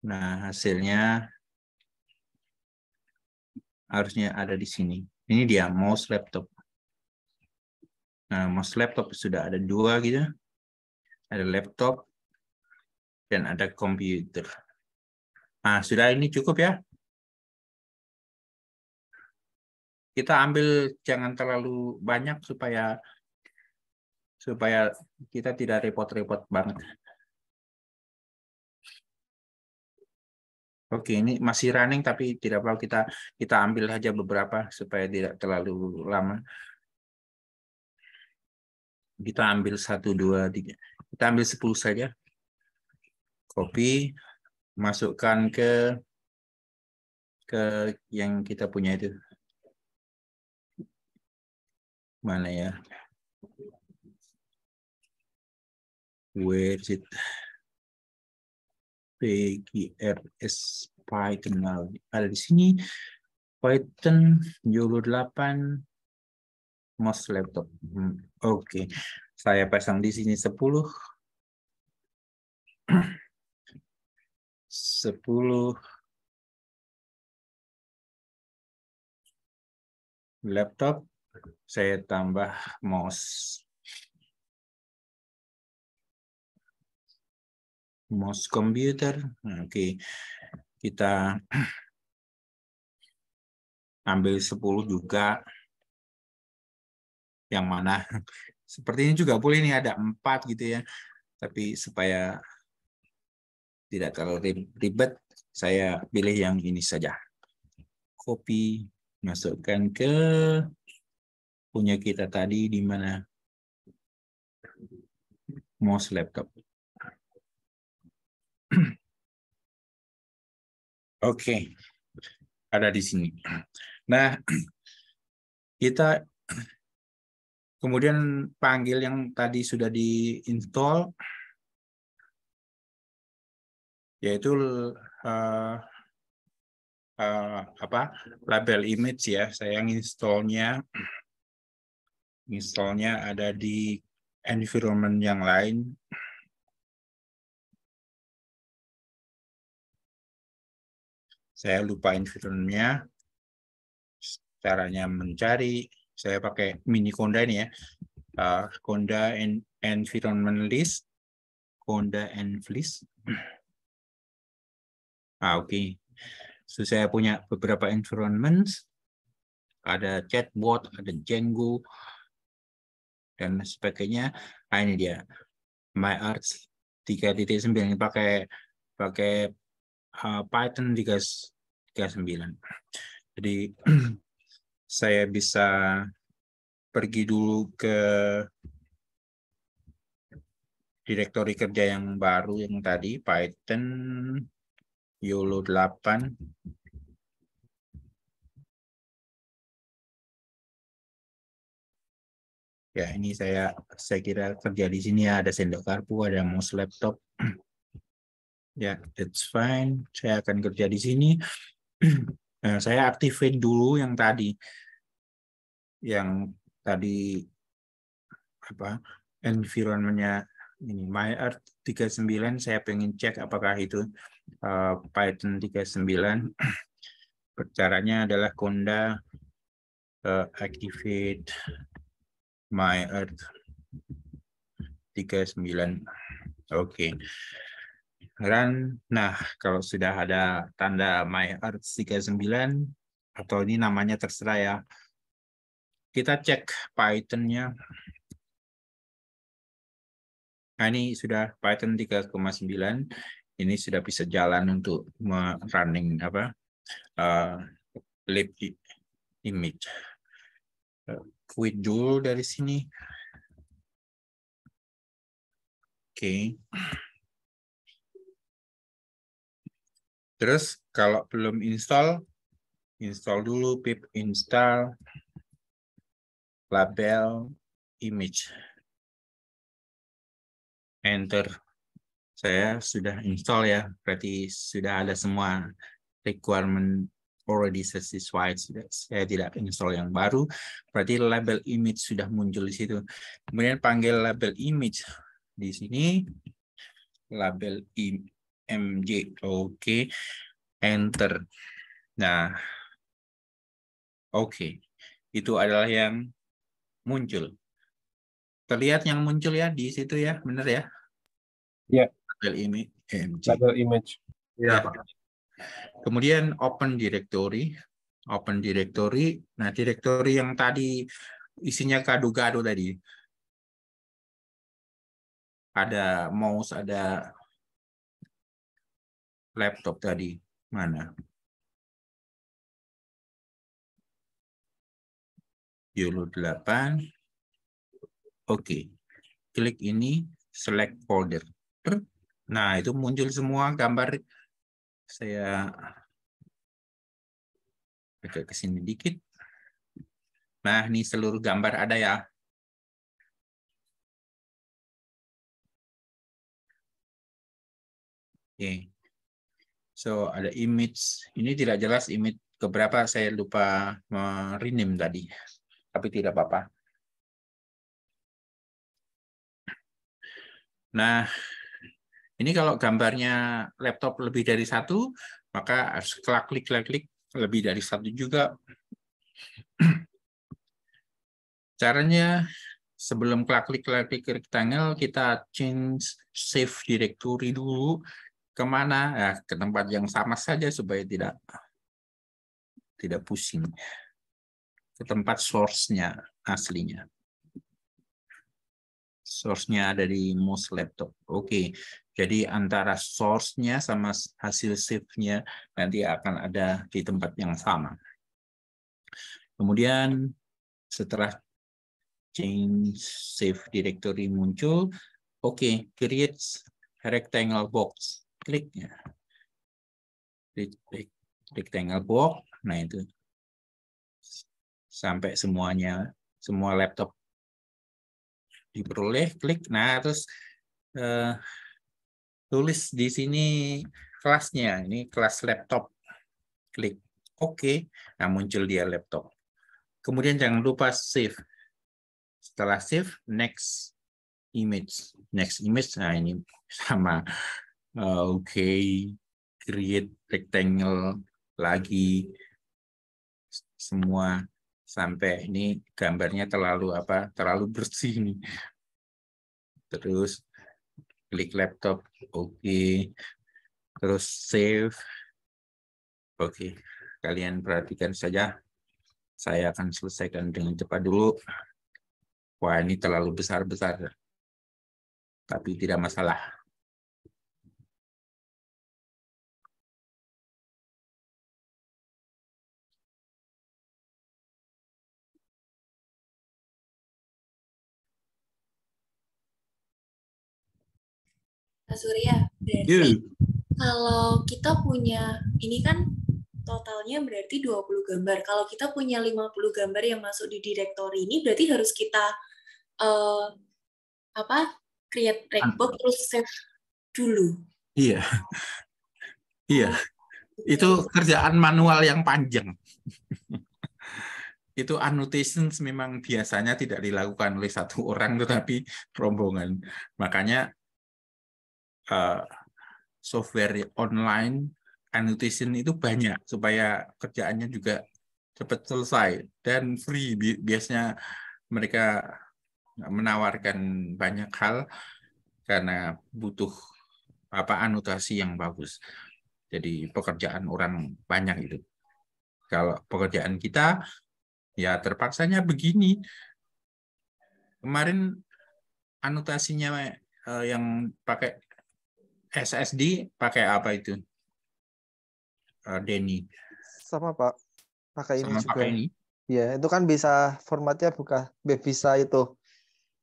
Nah, hasilnya harusnya ada di sini. Ini dia mouse laptop. Nah, mouse laptop sudah ada 2 gitu. Ada laptop dan ada komputer. Nah, sudah, ini cukup ya. Kita ambil jangan terlalu banyak supaya kita tidak repot-repot banget. Oke, ini masih running tapi tidak apa, kita ambil saja beberapa supaya tidak terlalu lama. Kita ambil 1, 2, 3. Kita ambil 10 saja. Copy, masukkan ke yang kita punya itu. Mana ya? Where is it? PGRS Python. Nah, ada di sini. Python YOLO 8 mouse laptop. Oke. Saya pasang di sini 10. 10 laptop, saya tambah mouse komputer. Oke, kita ambil 10 juga. Yang mana? Seperti ini juga boleh nih, ada 4 gitu ya. Tapi supaya tidak terlalu ribet, saya pilih yang ini saja. Copy, masukkan ke punya kita tadi di mana? Mouse laptop. Oke, ada di sini. Nah, kita kemudian panggil yang tadi sudah di-install, yaitu label image ya. Saya installnya ada di environment yang lain. Saya lupa environment-nya. Caranya mencari, saya pakai mini Conda ini ya. Conda environment list, Conda list. Oke. So, saya punya beberapa environment. Ada chatbot, ada Django, dan sebagainya. Ini dia. MyArts 3.9 pakai Python 3.9. Jadi saya bisa pergi dulu ke direktori kerja yang baru yang tadi, Python YOLO 8. Ya, ini saya kira kerja di sini ya, ada sendok garpu, ada mouse laptop. Ya, that's fine. Saya akan kerja di sini. Nah, saya activate dulu yang tadi. Yang tadi environment-nya ini MyArt 39. Saya pengen cek apakah itu Python 39. Caranya adalah Conda activate MyArt 39. Oke. Run. Nah, kalau sudah ada tanda MyArt 39 atau ini namanya terserah ya. Kita cek Python-nya. Nah, ini sudah Python 3.9. Ini sudah bisa jalan untuk running lib image. Quit dulu dari sini. Oke. Terus kalau belum install dulu pip install label image. Enter. Saya sudah install ya, berarti sudah ada semua requirement already satisfied. Saya tidak install yang baru, berarti label image sudah muncul di situ. Kemudian panggil label image di sini, label img. Oke. Enter. Nah, oke. Itu adalah yang muncul. Terlihat yang muncul ya di situ ya, benar ya? Ya. Label image. Label image. Ya. Kemudian open directory. Open directory. Nah, directory yang tadi isinya gado-gado tadi. Ada mouse, ada laptop tadi. Mana? YOLO 8. Oke. Klik ini, select folder. Nah, itu muncul semua gambar. Saya agak ke sini dikit. Nah, ini seluruh gambar ada ya. Oke. So, ada image. Ini tidak jelas image keberapa, saya lupa rename tadi. Tapi tidak apa-apa. Nah, ini kalau gambarnya laptop lebih dari satu, maka harus klik lebih dari satu juga. Caranya, sebelum klik rectangle, kita change save directory dulu. Kemana? Ya, ke tempat yang sama saja supaya tidak pusing. Ke tempat source-nya aslinya. Source-nya ada di mouse laptop. Oke, jadi antara source-nya sama hasil save-nya nanti akan ada di tempat yang sama. Kemudian setelah change save directory muncul, oke, create rectangle box. Klik ya. Rectangle box. Nah, itu sampai semuanya, semua laptop diperoleh, klik. Nah, terus tulis di sini kelasnya. Ini kelas laptop. Klik oke. Nah, muncul dia laptop. Kemudian jangan lupa save. Setelah save, next image. Next image, nah ini sama. Oke, create rectangle lagi. Semua sampai ini gambarnya terlalu bersih nih. Terus klik laptop, oke. Terus save. Oke, kalian perhatikan saja. Saya akan selesaikan dengan cepat dulu. Wah, ini terlalu besar-besar. Tapi tidak masalah. Pak Surya, berarti kalau kita punya, ini kan totalnya berarti 20 gambar. Kalau kita punya 50 gambar yang masuk di directory ini, berarti harus kita create recbook terus save dulu. Iya. Iya. Itu kerjaan manual yang panjang. Itu annotations memang biasanya tidak dilakukan oleh satu orang, tetapi rombongan. Makanya software online annotation itu banyak supaya kerjaannya juga cepat selesai dan free. Biasanya mereka menawarkan banyak hal karena butuh anotasi yang bagus. Jadi pekerjaan orang banyak itu. Kalau pekerjaan kita ya terpaksanya begini. Kemarin anotasinya yang pakai SSD pakai apa itu? Denny. Sama Pak, pakai ini Sama juga. pakai ini. Ya, itu kan bisa formatnya bisa itu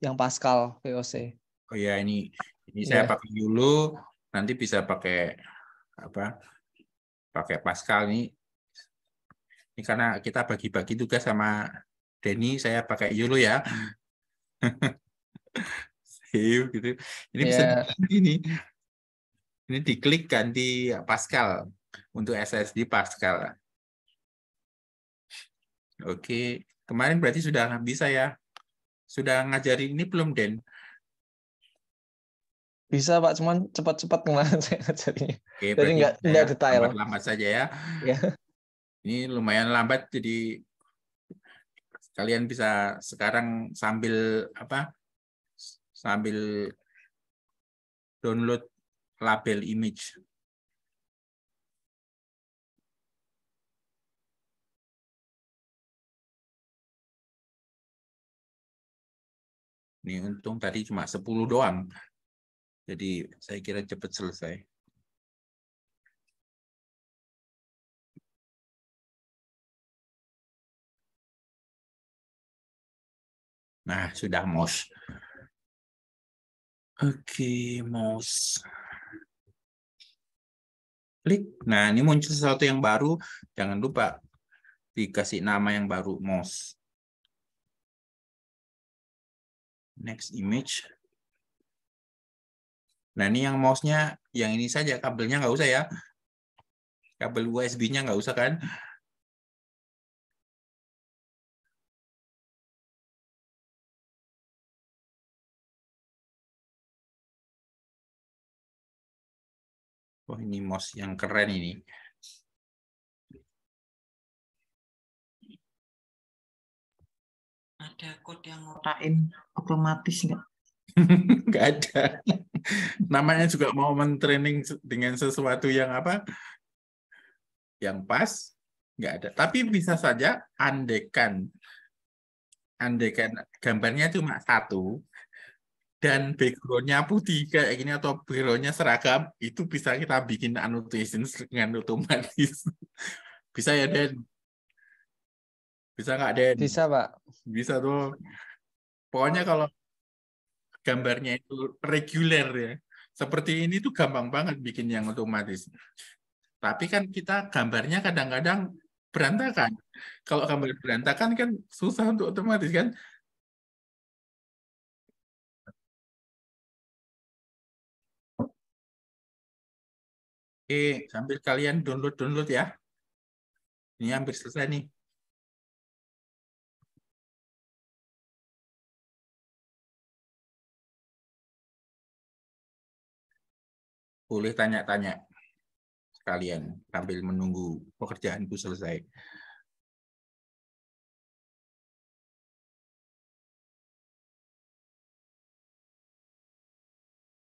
yang Pascal VOC. Oh ya, ini saya pakai dulu, nanti bisa pakai pakai Pascal ini. Ini karena kita bagi-bagi tugas sama Denny, saya pakai dulu ya. Save gitu. Ini bisa ini. Ini diklik ganti Pascal untuk SSD Pascal. Oke, kemarin berarti sudah bisa ya. Sudah ngajarin ini belum, Den? Bisa Pak, cuman cepat-cepat kemarin saya ngajarinya. Oke, jadi nggak detail. Lambat saja ya. Ya. Ini lumayan lambat, jadi kalian bisa sekarang sambil download label image. Ini untung tadi cuma 10 doang. Jadi saya kira cepat selesai. Nah, sudah mouse. Oke, mouse. Klik. Nah, ini muncul sesuatu yang baru. Jangan lupa dikasih nama yang baru, mouse. Next image. Nah, ini yang mouse-nya yang ini saja, kabelnya nggak usah ya. Kabel USB-nya nggak usah kan. Oh, ini mouse yang keren ini. Ada code yang ngotain otomatis nggak? Nggak ada. Namanya juga mau mentraining dengan sesuatu yang apa? Yang pas, nggak ada. Tapi bisa saja andaikan gambarnya cuma satu dan background-nya putih kayak gini atau background-nya seragam, itu bisa kita bikin annotation dengan otomatis. Bisa ya, Den? Bisa nggak, Den? Bisa, Pak. Bisa tuh. Pokoknya kalau gambarnya itu reguler ya. Seperti ini tuh gampang banget bikin yang otomatis. Tapi kan kita gambarnya kadang-kadang berantakan. Kalau gambar berantakan kan susah untuk otomatis kan. Oke, sambil kalian download ya. Ini hampir selesai nih. Boleh tanya-tanya sekalian sambil menunggu pekerjaanku selesai.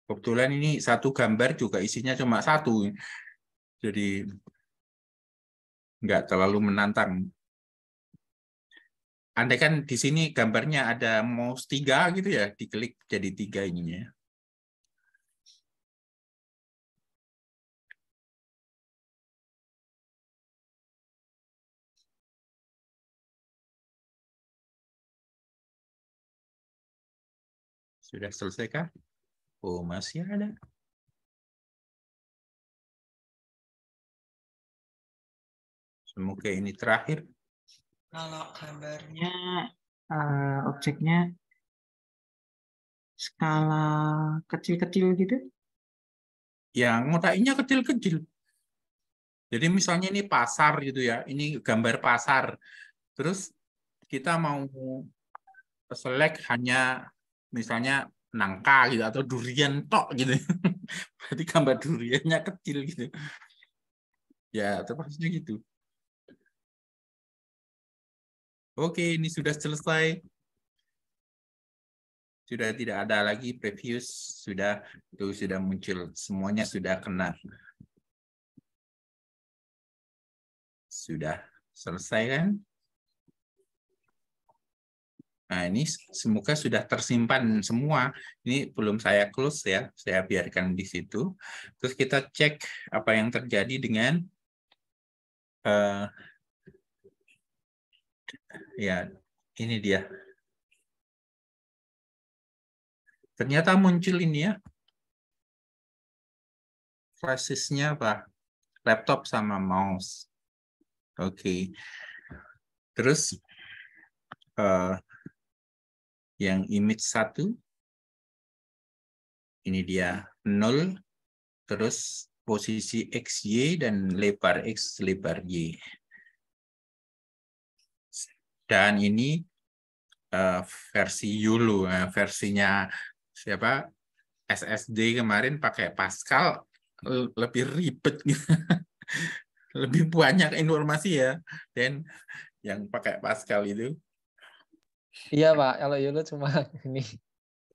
Kebetulan ini satu gambar juga isinya cuma satu. Jadi nggak terlalu menantang. Andai kan di sini gambarnya ada mouse 3 gitu ya, diklik jadi 3 ininya. Sudah selesai kah? Oh, masih ada. Semoga ini terakhir. Kalau gambarnya objeknya skala kecil-kecil gitu? Yang ngotaknya kecil-kecil. Jadi misalnya ini pasar gitu ya, ini gambar pasar. Terus kita mau select hanya misalnya nangka gitu atau durian tok gitu. Berarti gambar duriannya kecil gitu. Ya, terpaksa gitu. Oke, ini sudah selesai. Sudah tidak ada lagi previous, sudah muncul, semuanya sudah kena. Sudah selesai kan? Nah, ini semoga sudah tersimpan semua. Ini belum saya close ya, saya biarkan di situ. Terus kita cek apa yang terjadi dengan ya, ini dia. Ternyata muncul ini ya. Flashesnya apa? Laptop sama mouse. Oke. Terus yang image 1 ini dia 0, terus posisi XY dan lebar X, lebar Y. Dan ini versi YOLO, versinya siapa? SSD kemarin pakai Pascal, lebih ribet gitu. Lebih banyak informasi ya, dan yang pakai Pascal itu. Iya, Pak. Kalau YOLO cuma ini.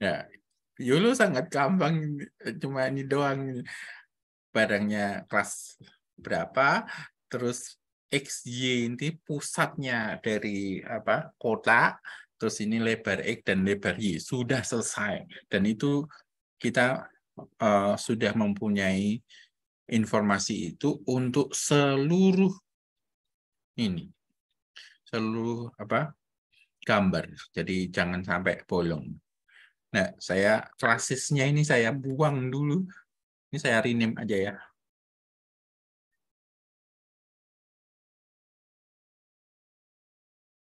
Ya, YOLO sangat gampang, cuma ini doang. Barangnya kelas berapa, terus XY ini pusatnya dari apa kota, terus ini lebar X dan lebar Y, sudah selesai. Dan itu kita sudah mempunyai informasi itu untuk seluruh ini, seluruh apa gambar. Jadi jangan sampai bolong. Nah, saya klasisnya ini saya buang dulu. Ini saya rename aja ya.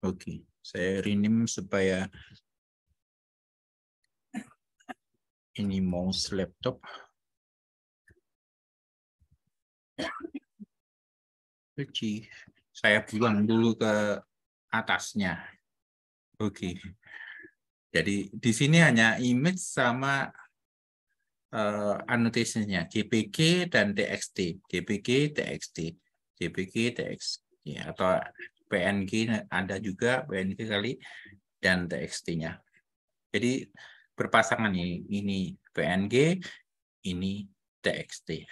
Oke, saya rename supaya Ini mouse laptop. Oke, saya buang dulu ke atasnya. Oke. Jadi di sini hanya image sama annotation-nya JPG dan TXT, JPG, TXT, JPG, TXT, ya, atau PNG ada juga PNG kali dan TXT-nya. Jadi berpasangan ini PNG, ini TXT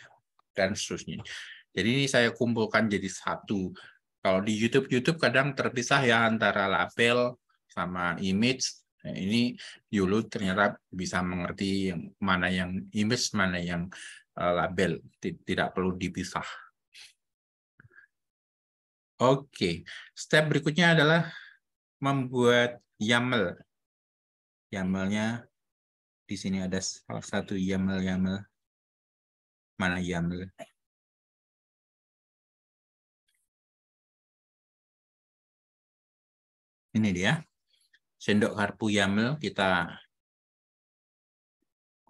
dan seterusnya. Jadi ini saya kumpulkan jadi satu. Kalau di YouTube kadang terpisah ya antara label sama image. Nah, ini Yolo ternyata bisa mengerti yang mana yang image, mana yang label. Tidak perlu dipisah. Oke, step berikutnya adalah membuat YAML. YAML-nya di sini ada salah satu YAML. Mana YAML? Ini dia. Sendok garpu YAML kita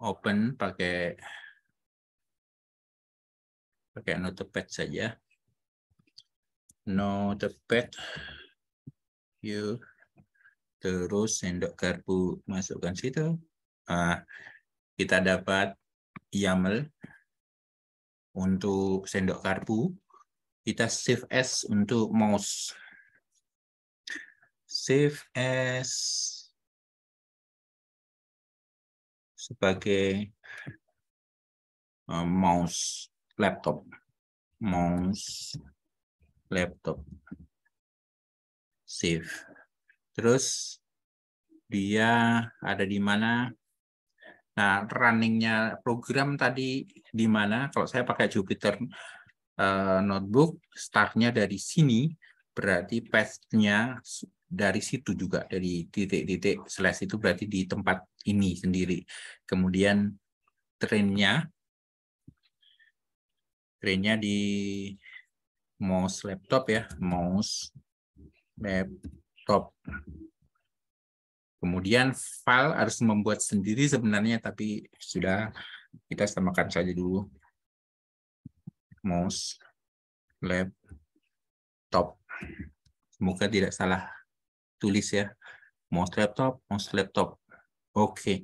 open pakai Notepad saja. Notepad. Yuk. Terus sendok garpu masukkan situ. Kita dapat YAML untuk sendok garpu. Kita save as untuk mouse. Save as sebagai mouse laptop. Mouse laptop. Save. Terus dia ada di mana? Nah, runningnya program tadi di mana? Kalau saya pakai Jupyter Notebook, startnya dari sini, berarti path-nya dari situ juga, dari titik-titik slash itu berarti di tempat ini sendiri. Kemudian trainnya di mouse laptop ya, mouse laptop. Kemudian file harus membuat sendiri sebenarnya, tapi sudah kita samakan saja dulu. Mouse laptop. Semoga tidak salah tulis ya. Mouse laptop. Oke.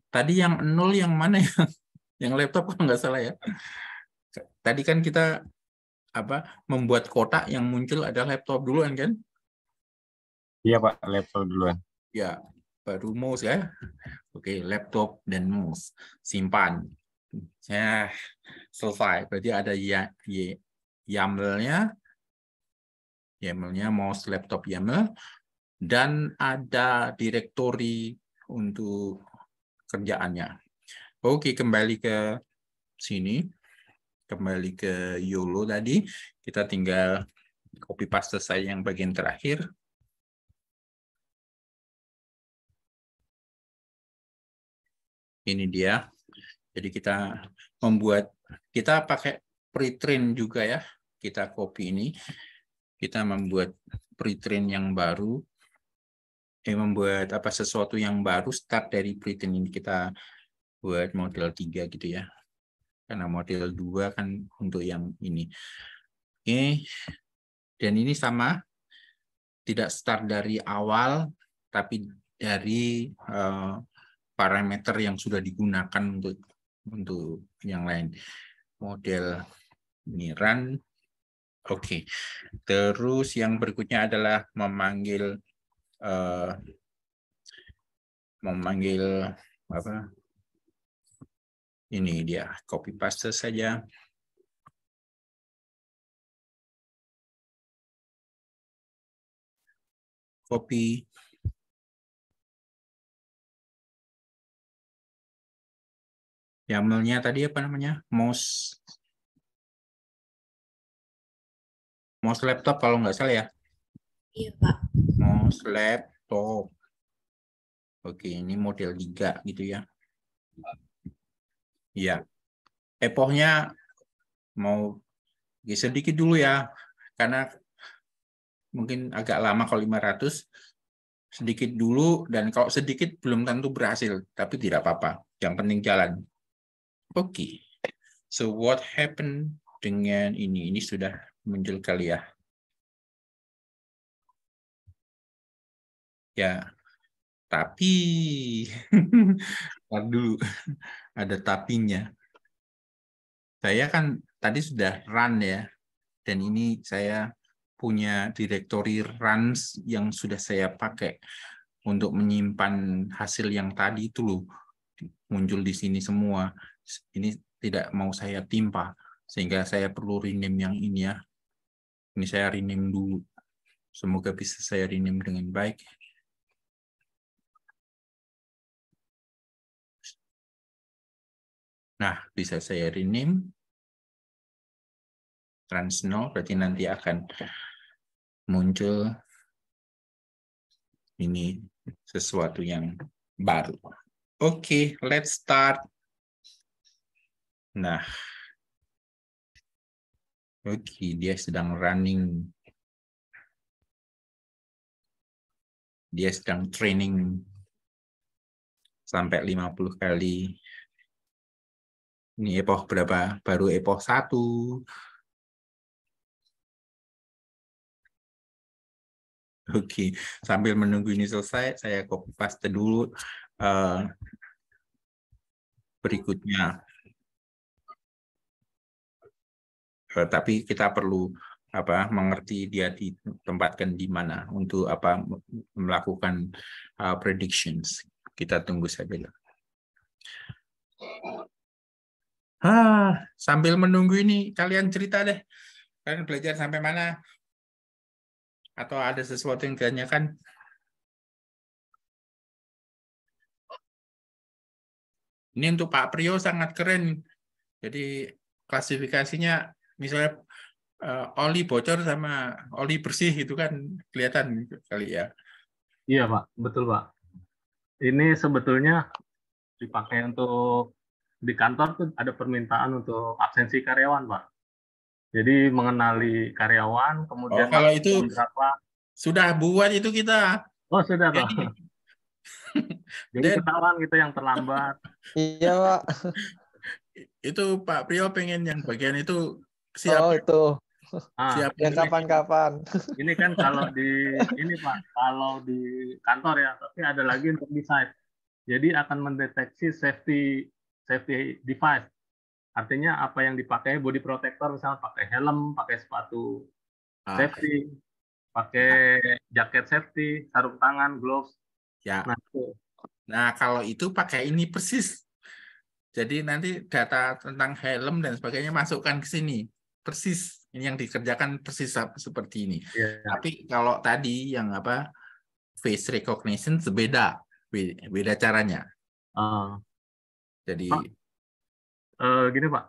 Tadi yang 0 yang mana ya? Yang laptop kalau nggak salah ya. Tadi kan kita membuat kotak yang muncul ada laptop duluan kan? Iya Pak, laptop duluan. Ya, baru mouse ya. Oke, laptop dan mouse. Simpan. Ya, selesai. Berarti ada YAML-nya. YAML-nya mouse laptop YAML. Dan ada direktori untuk kerjaannya. Oke, kembali ke sini. Kembali ke YOLO tadi. Kita tinggal copy paste saja yang bagian terakhir. Ini dia. Jadi kita pakai pre-train juga ya. Kita copy ini. Kita membuat pre-train yang baru. Membuat sesuatu yang baru, start dari pre-train ini. Kita buat model 3 gitu ya. Karena model 2 kan untuk yang ini. Oke. Dan ini sama. Tidak start dari awal, tapi dari parameter yang sudah digunakan untuk yang lain. Model ini run. Oke. Terus yang berikutnya adalah memanggil ini dia, copy paste saja. Copy. YAML-nya tadi apa namanya? Mouse laptop kalau nggak salah ya? Iya, Pak. Mouse laptop. Oke, ini model 3 gitu ya. Iya. Epochnya mau sedikit dulu ya, karena mungkin agak lama kalau 500. sedikit dulu, dan kalau sedikit belum tentu berhasil, tapi tidak apa-apa. Yang penting jalan. Oke. So what happened dengan ini? Ini sudah muncul kali ya. Ya, tapi ntar dulu ada tapinya. Saya kan tadi sudah run ya, dan ini saya punya directory runs yang sudah saya pakai untuk menyimpan hasil yang tadi itu loh, muncul di sini semua. Ini tidak mau saya timpa, sehingga saya perlu rename yang ini ya. Ini saya rename dulu. Semoga bisa saya rename dengan baik. Nah, bisa saya rename. Trans 0, berarti nanti akan muncul ini sesuatu yang baru. Oke, let's start. Nah, oke, dia sedang running. Dia sedang training sampai 50 kali. Ini epoch berapa? Baru epoch 1. Oke, sambil menunggu ini selesai, saya copy paste dulu berikutnya. Tapi kita perlu mengerti dia ditempatkan di mana untuk melakukan predictions. Kita tunggu saja. Sambil menunggu ini, kalian cerita deh. Kalian belajar sampai mana? Atau ada sesuatu yang ditanyakan? Ini untuk Pak Priyo sangat keren. Jadi klasifikasinya misalnya oli bocor sama oli bersih itu kan kelihatan kali ya. Iya Pak, betul Pak. Ini sebetulnya dipakai untuk di kantor tuh ada permintaan untuk absensi karyawan Pak. Jadi mengenali karyawan, kemudian kalau itu berapa. Sudah buat itu kita. Oh sudah Pak. Jadi ketahuan gitu yang terlambat. Iya Pak. Itu Pak Priyo pengen yang bagian itu siap. Oh itu. Siap yang kapan-kapan. Ini kan kalau di ini Pak, kalau di kantor ya, tapi ada lagi untuk di site. Jadi akan mendeteksi safety device. Artinya apa yang dipakai, body protector misalnya pakai helm, pakai sepatu safety, pakai jaket safety, sarung tangan, gloves. Ya. Nah, kalau itu pakai ini persis. Jadi nanti data tentang helm dan sebagainya masukkan ke sini. Persis. Ini yang dikerjakan persis seperti ini. Yeah. Tapi kalau tadi yang face recognition beda caranya. Jadi gini Pak,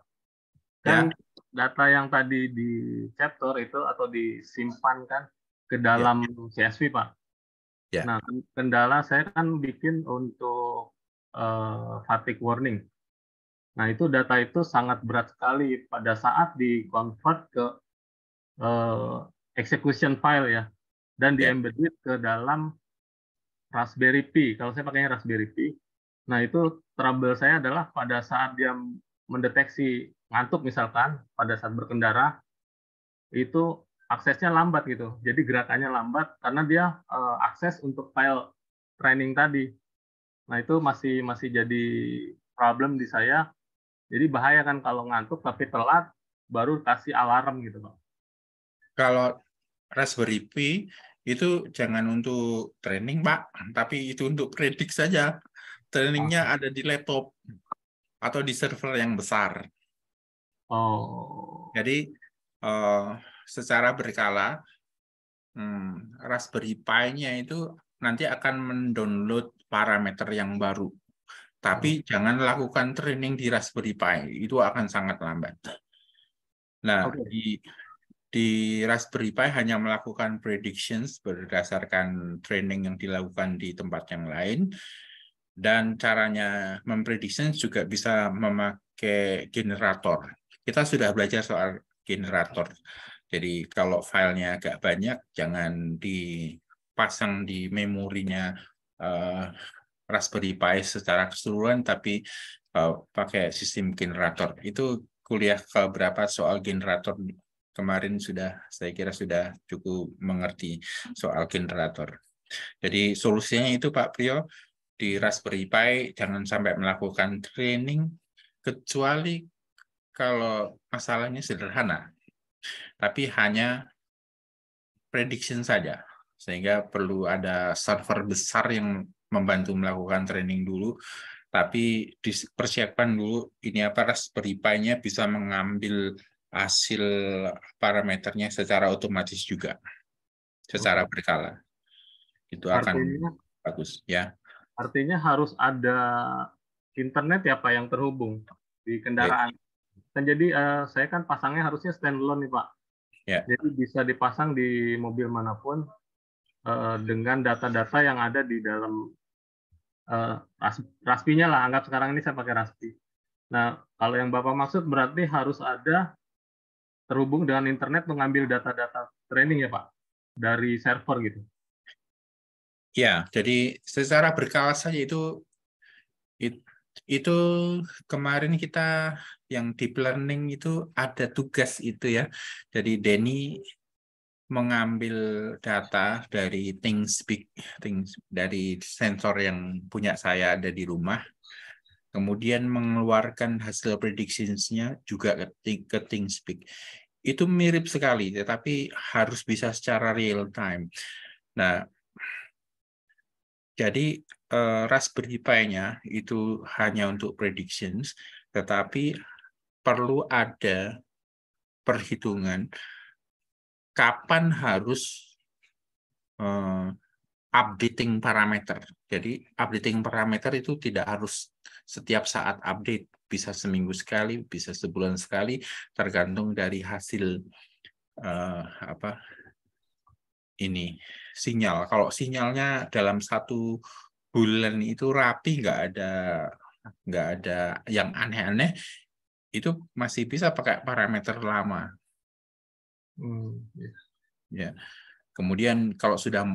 kan data yang tadi di chapter itu atau disimpan kan ke dalam CSV Pak. Nah, kendala saya kan bikin untuk fatigue warning. Nah, itu data itu sangat berat sekali pada saat di-convert ke execution file ya, dan di-embedded ke dalam Raspberry Pi. Kalau saya pakainya Raspberry Pi, nah itu trouble saya adalah pada saat dia mendeteksi ngantuk misalkan, pada saat berkendara, itu aksesnya lambat gitu. Jadi gerakannya lambat karena dia akses untuk file training tadi. Nah itu masih jadi problem di saya. Jadi bahaya kan kalau ngantuk tapi telat baru kasih alarm gitu Pak. Kalau Raspberry Pi itu jangan untuk training Pak, tapi itu untuk predik saja. Trainingnya ada di laptop atau di server yang besar. Jadi secara berkala Raspberry Pi-nya itu nanti akan mendownload parameter yang baru. Tapi jangan lakukan training di Raspberry Pi, itu akan sangat lambat. Nah, di Raspberry Pi hanya melakukan predictions berdasarkan training yang dilakukan di tempat yang lain. Dan caranya memprediksi juga bisa memakai generator. Kita sudah belajar soal generator. Jadi kalau filenya agak banyak, jangan di pasang di memorinya Raspberry Pi secara keseluruhan, tapi pakai sistem generator. Itu kuliah keberapa soal generator kemarin saya kira sudah cukup mengerti soal generator. Jadi solusinya itu Pak Priyo, di Raspberry Pi jangan sampai melakukan training kecuali kalau masalahnya sederhana, tapi hanya prediction saja, sehingga perlu ada server besar yang membantu melakukan training dulu, tapi dipersiapkan dulu ini Raspberry Pi-nya bisa mengambil hasil parameternya secara otomatis juga, secara berkala. Itu akan bagus ya. Artinya harus ada internet ya Pak yang terhubung di kendaraan. Dan jadi saya kan pasangnya harusnya standalone nih Pak. Ya. Jadi bisa dipasang di mobil manapun dengan data-data yang ada di dalam Raspi-nya lah. Anggap sekarang ini saya pakai Raspi. Nah, kalau yang Bapak maksud berarti harus ada terhubung dengan internet mengambil data-data training ya Pak? Dari server gitu. Ya, jadi secara berkala saja itu kemarin kita yang deep learning itu ada tugas itu ya. Jadi Denny mengambil data dari ThingSpeak, dari sensor yang punya saya ada di rumah, kemudian mengeluarkan hasil predictions-nya juga ke ThingSpeak. Itu mirip sekali, tetapi harus bisa secara real time. Nah, jadi Raspberry Pi-nya itu hanya untuk predictions, tetapi perlu ada perhitungan kapan harus updating parameter. Jadi updating parameter itu tidak harus setiap saat update, bisa seminggu sekali, bisa sebulan sekali, tergantung dari hasil sinyal. Kalau sinyalnya dalam 1 bulan itu rapi, nggak ada yang aneh-aneh, itu masih bisa pakai parameter lama. Ya. Kemudian kalau sudah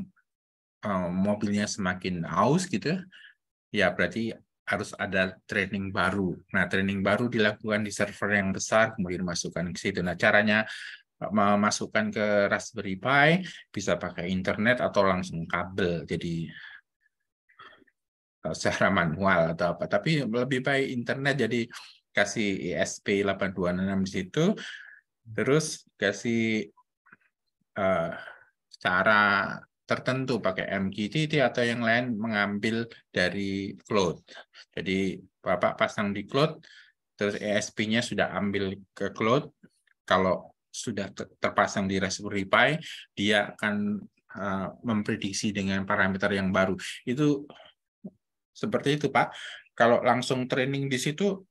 mobilnya semakin aus gitu, ya berarti harus ada training baru. Nah, training baru dilakukan di server yang besar, kemudian masukkan ke situ. Nah, caranya memasukkan ke Raspberry Pi bisa pakai internet atau langsung kabel, jadi secara manual atau apa, tapi lebih baik internet, jadi kasih ESP8266 di situ, terus kasih cara tertentu pakai MQTT atau yang lain mengambil dari cloud. Jadi Bapak pasang di cloud, terus ESP-nya sudah ambil ke cloud. Kalau sudah terpasang di Raspberry Pi, dia akan memprediksi dengan parameter yang baru. Itu seperti itu, Pak. Kalau langsung training di situ,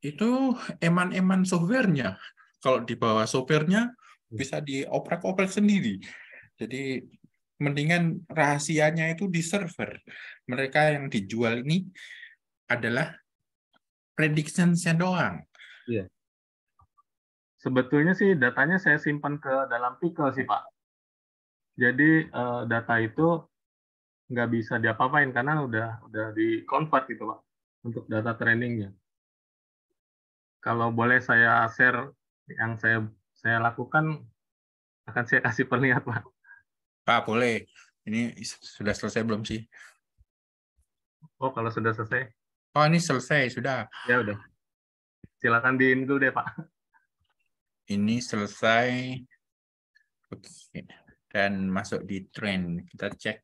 itu eman-eman softwarenya. Kalau di bawah softwarenya, bisa dioprek-oprek sendiri. Jadi, mendingan rahasianya itu di server. Mereka yang dijual ini adalah prediction-nya doang. Iya. Sebetulnya sih datanya saya simpan ke dalam Pickle sih Pak. Jadi data itu nggak bisa diapa-apain karena udah di-convert gitu Pak untuk data trainingnya. Kalau boleh saya share yang saya lakukan, akan saya kasih perlihat Pak. Pak, boleh. Ini sudah selesai belum sih? Oh, kalau sudah selesai? Oh, ini selesai, sudah. Ya udah. Silakan di-in dulu deh Pak. Ini selesai. Oke. Dan masuk di train. Kita cek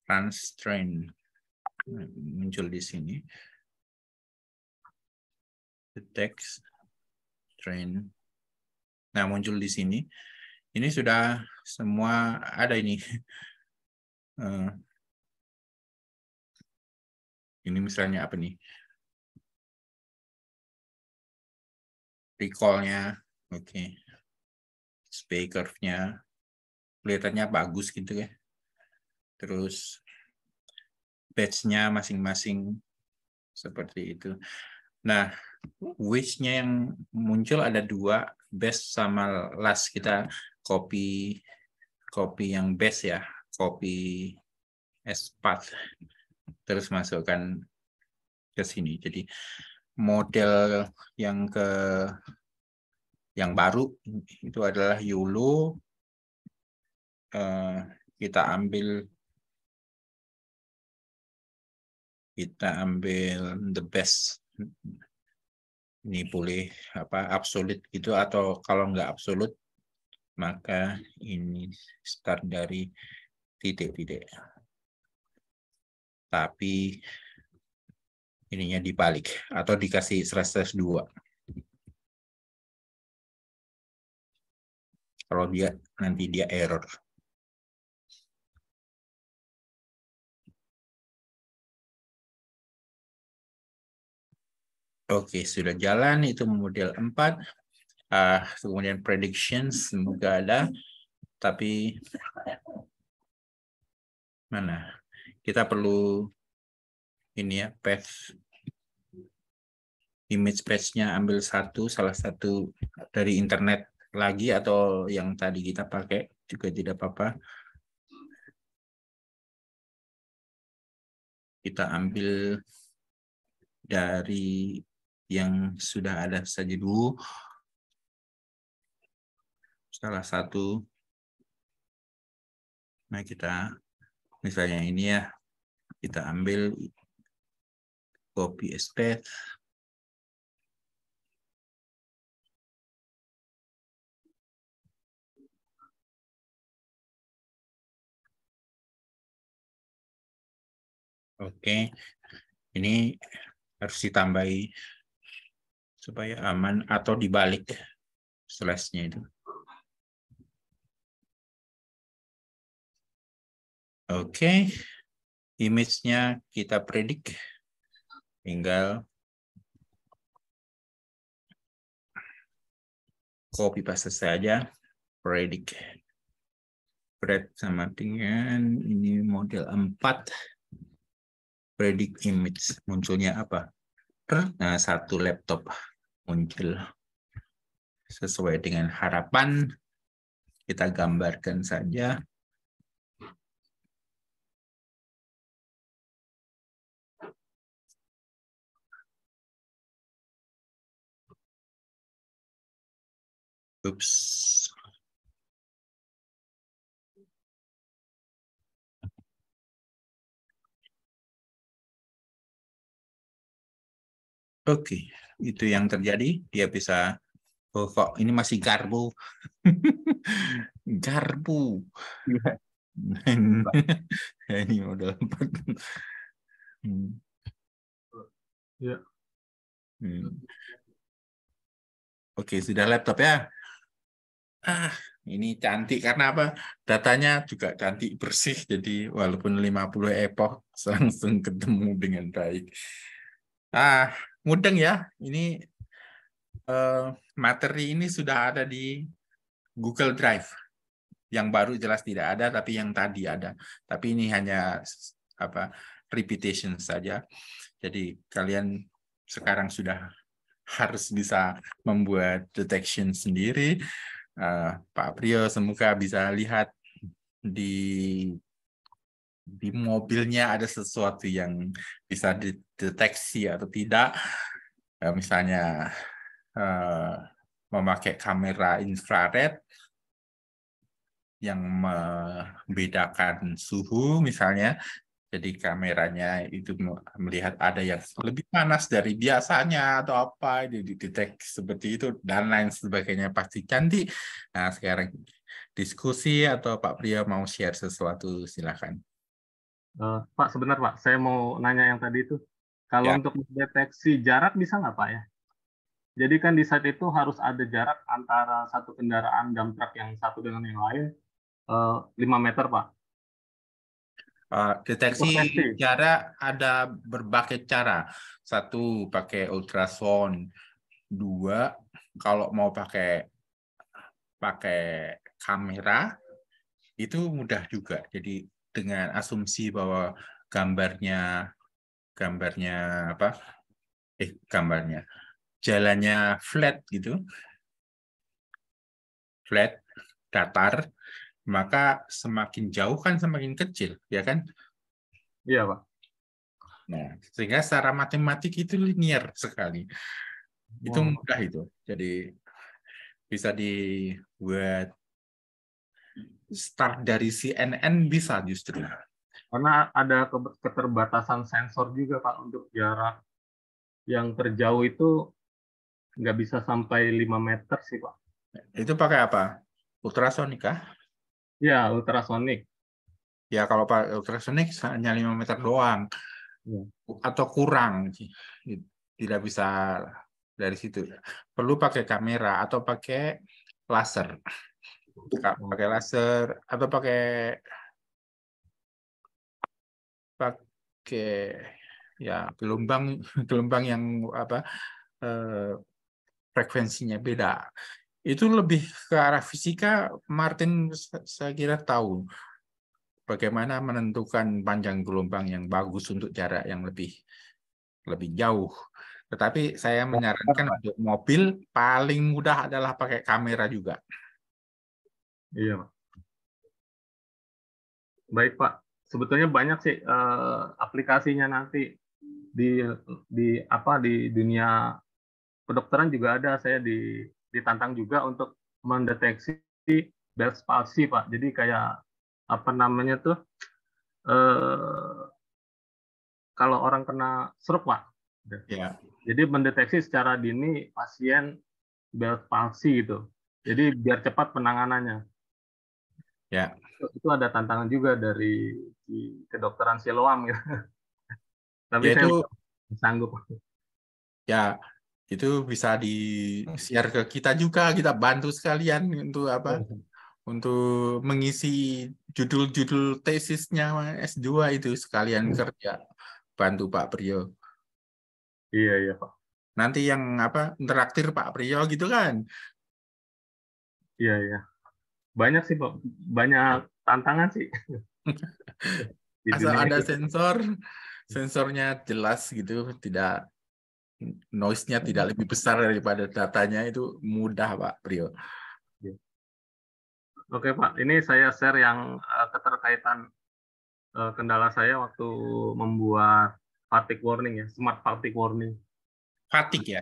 trans train. Muncul di sini. The text train. Nah, muncul di sini. Ini sudah semua ada ini. Ini misalnya apa nih? Recall-nya, oke. Space curve-nya, kelihatannya bagus gitu ya. Terus batch-nya masing-masing seperti itu. Nah, weight-nya yang muncul ada 2, best sama last. Kita copy yang best ya. copy as path, terus masukkan ke sini. Jadi model yang baru itu adalah YOLO. Kita ambil the best. Ini boleh absolute gitu, atau kalau nggak absolute maka ini start dari titik-titik. Tapi ininya dibalik atau dikasih /2. Kalau nanti dia error. Oke, sudah jalan itu model 4. Kemudian predictions semoga ada, tapi mana? Kita perlu ini ya, path image patch-nya, ambil salah satu dari internet lagi atau yang tadi kita pakai juga tidak apa-apa. Kita ambil dari yang sudah ada saja dulu. Salah satu. Nah, kita misalnya ini ya, kita ambil copy as path. Oke, ini harus ditambahi supaya aman atau dibalik slash-nya itu. Oke, image-nya kita predik, tinggal copy paste saja, predik. Bread sama dengan ini model 4. Predict image, munculnya apa? Nah, satu laptop muncul sesuai dengan harapan. Kita gambarkan saja. Oops. Oke, itu yang terjadi. Dia bisa, oh kok ini masih garbu. Garbu. Ini model 4. Ya. Oke, sudah laptop ya. Ini cantik karena apa? Datanya juga cantik, bersih. Jadi walaupun 50 epoch langsung ketemu dengan baik. Mudeng ya. Ini materi ini sudah ada di Google Drive. Yang baru jelas tidak ada, tapi yang tadi ada. Tapi ini hanya repetition saja. Jadi kalian sekarang sudah harus bisa membuat detection sendiri. Pak Priyo semoga bisa lihat di mobilnya ada sesuatu yang bisa dideteksi atau tidak. Misalnya memakai kamera infrared yang membedakan suhu misalnya. Jadi kameranya itu melihat ada yang lebih panas dari biasanya atau apa, dideteksi seperti itu dan lain sebagainya, pasti cantik. Nah, sekarang diskusi atau Pak Priyo mau share sesuatu, silakan. Pak, sebentar Pak, saya mau nanya yang tadi itu. Kalau untuk mendeteksi jarak bisa nggak Pak ya? Jadi kan di saat itu harus ada jarak antara satu kendaraan dump truck yang satu dengan yang lain 5 meter Pak. Deteksi jarak ada berbagai cara. 1 pakai ultrasound, 2 kalau mau pakai kamera itu mudah juga. Jadi dengan asumsi bahwa gambarnya jalannya flat gitu, flat, datar, maka semakin jauh kan semakin kecil, ya kan? Iya, Pak. Nah, sehingga secara matematik itu linear sekali. Itu mudah itu. Jadi bisa dibuat start dari CNN bisa justru. Karena ada keterbatasan sensor juga, Pak, untuk jarak yang terjauh itu nggak bisa sampai 5 meter sih, Pak. Itu pakai apa? Ultrasonik kah? Ya, ultrasonik. Ya, kalau pakai ultrasonik hanya 5 meter doang. Ya. Atau kurang. Tidak bisa dari situ. Perlu pakai kamera atau pakai laser. Pakai laser atau pakai ya gelombang yang apa frekuensinya beda. Itu lebih ke arah fisika. Martin saya kira tahu bagaimana menentukan panjang gelombang yang bagus untuk jarak yang lebih jauh. Tetapi saya menyarankan untuk mobil paling mudah adalah pakai kamera juga. Iya, Pak. Baik, Pak. Sebetulnya banyak sih aplikasinya nanti di dunia kedokteran juga ada. Saya ditantang juga untuk mendeteksi Bell's palsy, Pak. Jadi kayak apa namanya tuh kalau orang kena stroke, Pak. Ya. Jadi mendeteksi secara dini pasien Bell's palsy gitu. Jadi biar cepat penanganannya. Ya. Itu ada tantangan juga dari kedokteran Siloam gitu. Tapi ya, saya itu sanggup. Ya, itu bisa di-share ke kita juga, kita bantu sekalian untuk apa? Untuk mengisi judul-judul tesisnya S2 itu sekalian kerja. Bantu Pak Priyo. Iya, Pak. Nanti yang apa? Interaktir Pak Priyo gitu kan? Iya. Banyak sih, Pak. Banyak tantangan sih. Asal ada sensornya jelas gitu, tidak noise-nya tidak lebih besar daripada datanya, itu mudah Pak Priyo. Oke, Pak. Ini saya share yang keterkaitan kendala saya waktu membuat fatigue warning ya, smart fatigue warning. Fatigue ya?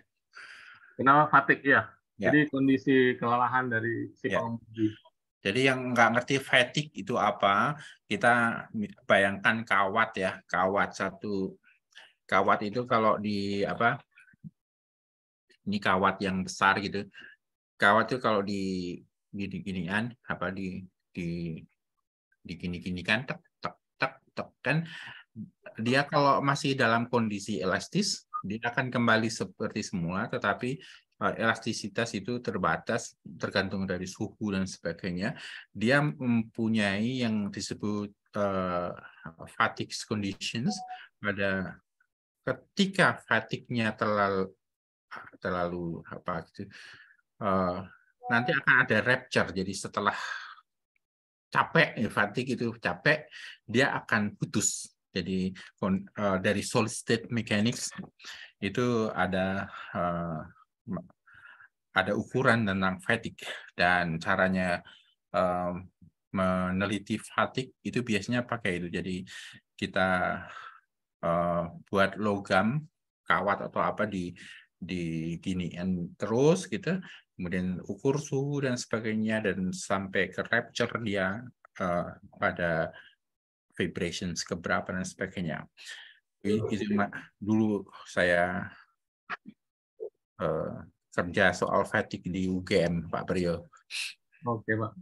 Kenapa fatigue ya? Ya. Jadi kondisi kelelahan dari si pengemudi. Jadi yang nggak ngerti fatigue itu apa, kita bayangkan kawat ya, kawat itu kalau di apa? Ini kawat yang besar gitu. Kawat itu kalau di gini-ginian apa di gini-gini kan tek kan dia kalau masih dalam kondisi elastis dia akan kembali seperti semula, tetapi elastisitas itu terbatas tergantung dari suhu dan sebagainya. Dia mempunyai yang disebut fatigue conditions. Pada ketika fatigue-nya terlalu apa gitu, nanti akan ada rupture. Jadi setelah capek, fatigue itu capek, dia akan putus. Jadi dari solid state mechanics itu ada ukuran tentang fatigue, dan caranya meneliti fatigue itu biasanya pakai itu. Jadi kita buat logam kawat atau apa di ginian terus gitu, kemudian ukur suhu dan sebagainya, dan sampai ke rupture dia pada vibrations keberapa dan sebagainya. Itu dulu saya kerja soal fatigue di UGM, Pak Priyo. Oke, Pak.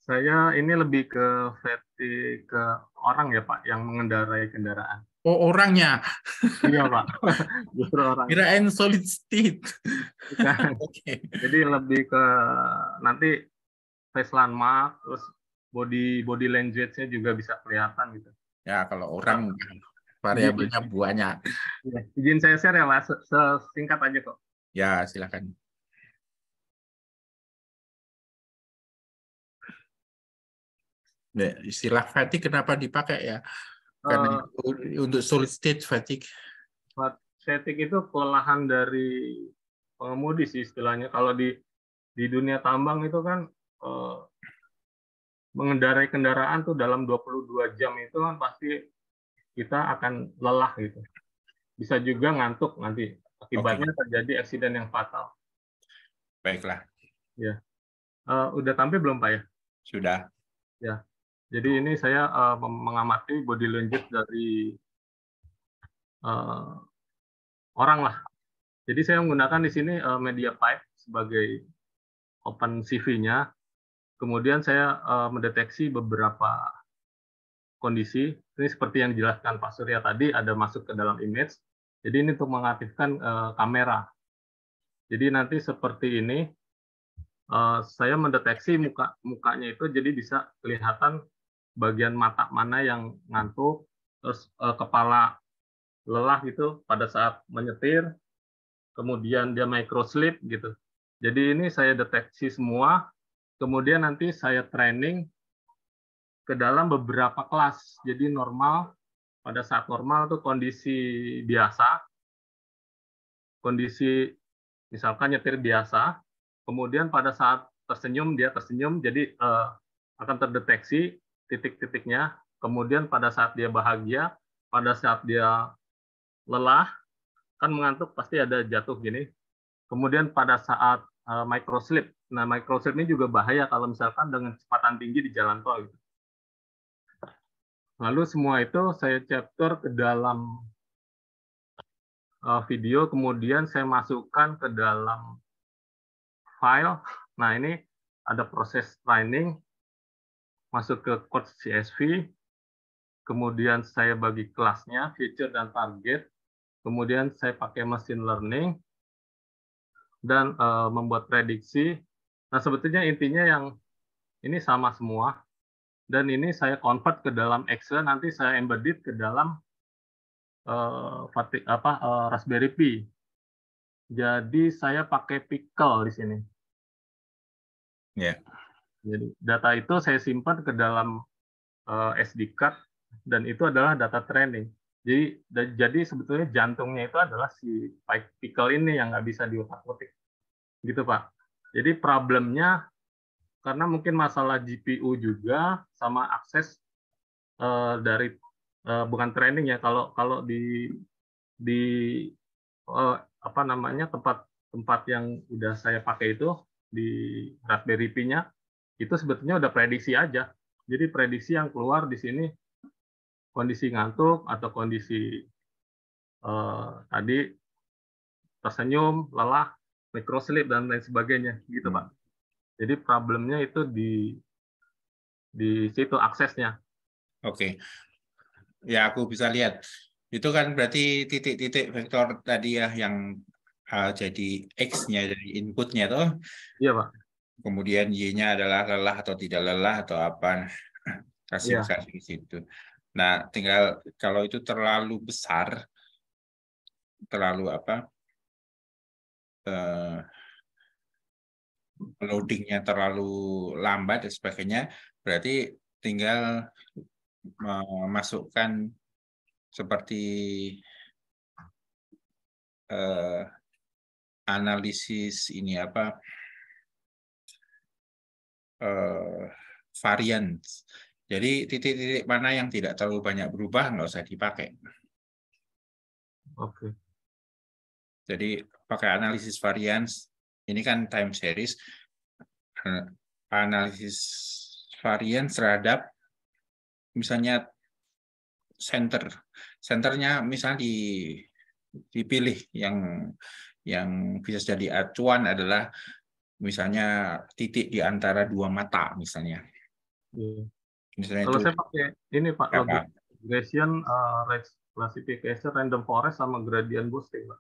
Saya ini lebih ke fatigue ke orang ya, Pak, yang mengendarai kendaraan. Oh, orangnya. Iya, Pak. Justru orang. Kirain solid state. Okay. Jadi lebih ke nanti face landmark, terus body language-nya juga bisa kelihatan gitu. Ya, kalau orang variabelnya banyak. Ya, izin saya share ya, Mas. Singkat aja kok. Ya, silakan. Istilah fatigue kenapa dipakai ya? Karena untuk solid state fatigue. Fatigue itu kelelahan dari pengemudi sih istilahnya. Kalau di dunia tambang itu kan mengendarai kendaraan tuh dalam 22 jam itu kan pasti kita akan lelah gitu. Bisa juga ngantuk nanti. Akibatnya terjadi eksiden yang fatal. Baiklah. Ya. Udah tampil belum Pak ya? Sudah. Ya. Jadi ini saya mengamati body language dari orang lah. Jadi saya menggunakan di sini Mediapipe sebagai open CV-nya. Kemudian saya mendeteksi beberapa kondisi. Ini seperti yang dijelaskan Pak Surya tadi, ada masuk ke dalam image. Jadi ini untuk mengaktifkan kamera. Jadi nanti seperti ini, saya mendeteksi mukanya itu, jadi bisa kelihatan bagian mata mana yang ngantuk, terus kepala lelah gitu pada saat menyetir, kemudian dia micro sleep gitu. Jadi ini saya deteksi semua, kemudian nanti saya training ke dalam beberapa kelas. Jadi normal, pada saat normal itu kondisi biasa, kondisi misalkan nyetir biasa, kemudian pada saat tersenyum, dia tersenyum, jadi akan terdeteksi titik-titiknya, kemudian pada saat dia bahagia, pada saat dia lelah, kan mengantuk pasti ada jatuh gini, kemudian pada saat micro sleep, nah micro sleep ini juga bahaya kalau misalkan dengan kecepatan tinggi di jalan tol. Gitu. Lalu semua itu saya capture ke dalam video, kemudian saya masukkan ke dalam file. Nah, ini ada proses training, masuk ke code CSV, kemudian saya bagi kelasnya, feature dan target, kemudian saya pakai machine learning, dan membuat prediksi. Nah, sebetulnya intinya yang ini sama semua, dan ini saya convert ke dalam Excel, nanti saya embedded ke dalam Raspberry Pi. Jadi saya pakai Pickle di sini. Ya. Jadi data itu saya simpan ke dalam SD card dan itu adalah data training. Jadi sebetulnya jantungnya itu adalah si Pickle ini yang nggak bisa diutak-utik. Gitu Pak. Jadi problemnya karena mungkin masalah GPU juga sama akses dari bukan training ya, kalau di tempat yang udah saya pakai itu di Raspberry Pi-nya itu sebetulnya udah prediksi aja. Jadi prediksi yang keluar di sini kondisi ngantuk atau kondisi tadi tersenyum, lelah, microsleep dan lain sebagainya gitu Pak. Jadi problemnya itu di situ aksesnya. Oke. Ya, aku bisa lihat. Itu kan berarti titik-titik vektor tadi ya yang jadi X-nya, dari inputnya tuh. Iya, Pak. Kemudian Y-nya adalah lelah atau tidak lelah atau apa. Kasih di situ. Nah, tinggal kalau itu terlalu besar, terlalu loadingnya terlalu lambat dan sebagainya, berarti tinggal memasukkan seperti analisis ini varian. Jadi titik-titik mana yang tidak terlalu banyak berubah nggak usah dipakai. Oke. Jadi pakai analisis varians. Ini kan time series. Analisis varians terhadap misalnya centernya misalnya dipilih yang bisa jadi acuan adalah misalnya titik di antara dua mata misalnya. Misalnya kalau itu, saya pakai ini Pak, logic regression, classification, random forest sama gradient boosting Pak.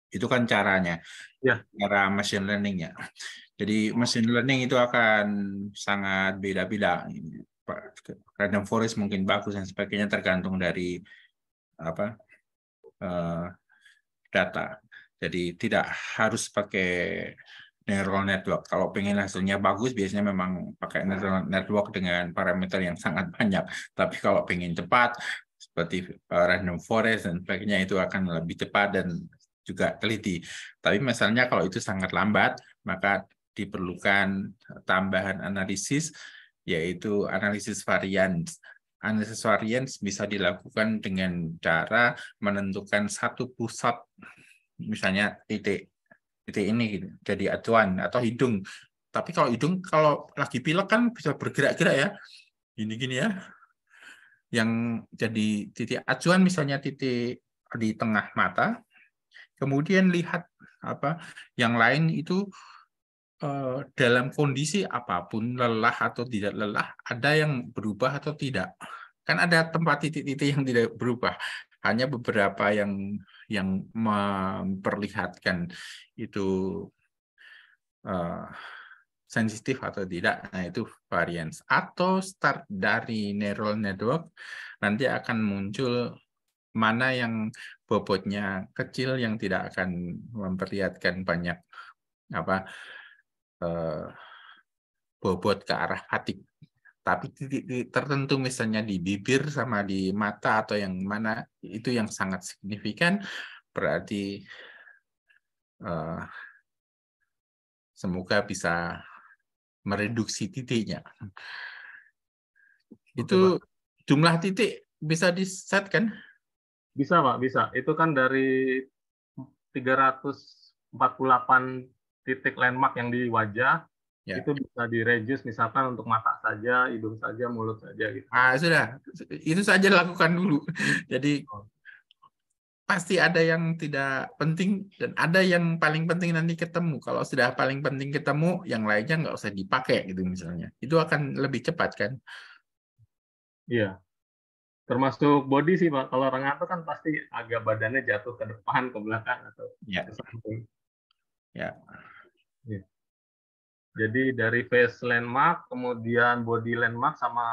Itu kan caranya, cara machine learning-nya. Jadi machine learning itu akan sangat beda-beda. Random forest mungkin bagus dan sebagainya tergantung dari data. Jadi tidak harus pakai neural network. Kalau pengen hasilnya bagus, biasanya memang pakai neural network dengan parameter yang sangat banyak. Tapi kalau pengen cepat, seperti random forest dan sebagainya, itu akan lebih cepat dan juga teliti. Tapi misalnya kalau itu sangat lambat, maka diperlukan tambahan analisis yaitu analisis varians. Analisis varians bisa dilakukan dengan cara menentukan satu pusat, misalnya titik ini jadi acuan, atau hidung. Tapi kalau hidung, kalau lagi pilek kan bisa bergerak-gerak ya, gini-gini ya. Yang jadi titik acuan misalnya titik di tengah mata, kemudian lihat yang lain itu dalam kondisi apapun, lelah atau tidak lelah, ada yang berubah atau tidak. Kan ada tempat titik-titik yang tidak berubah, hanya beberapa yang memperlihatkan itu sensitif atau tidak. Nah, itu variance. Atau start dari neural network, nanti akan muncul mana yang bobotnya kecil, yang tidak akan memperlihatkan banyak bobot ke arah hati. Tapi titik tertentu misalnya di bibir sama di mata atau yang mana itu yang sangat signifikan, berarti semoga bisa mereduksi titiknya. Itu jumlah titik bisa di-set kan? Bisa, Pak, bisa. Itu kan dari 348 titik landmark yang di wajah, itu bisa di-reduce misalkan untuk mata saja, hidung saja, mulut saja gitu. Sudah. Itu saja lakukan dulu. Jadi pasti ada yang tidak penting dan ada yang paling penting nanti ketemu. Kalau sudah paling penting ketemu, yang lainnya nggak usah dipakai gitu misalnya. Itu akan lebih cepat kan? Iya. Termasuk body sih, Pak. Kalau orang ngantuk kan pasti agak badannya jatuh ke depan, ke belakang, atau ke samping. Ya. Jadi dari face landmark, kemudian body landmark, sama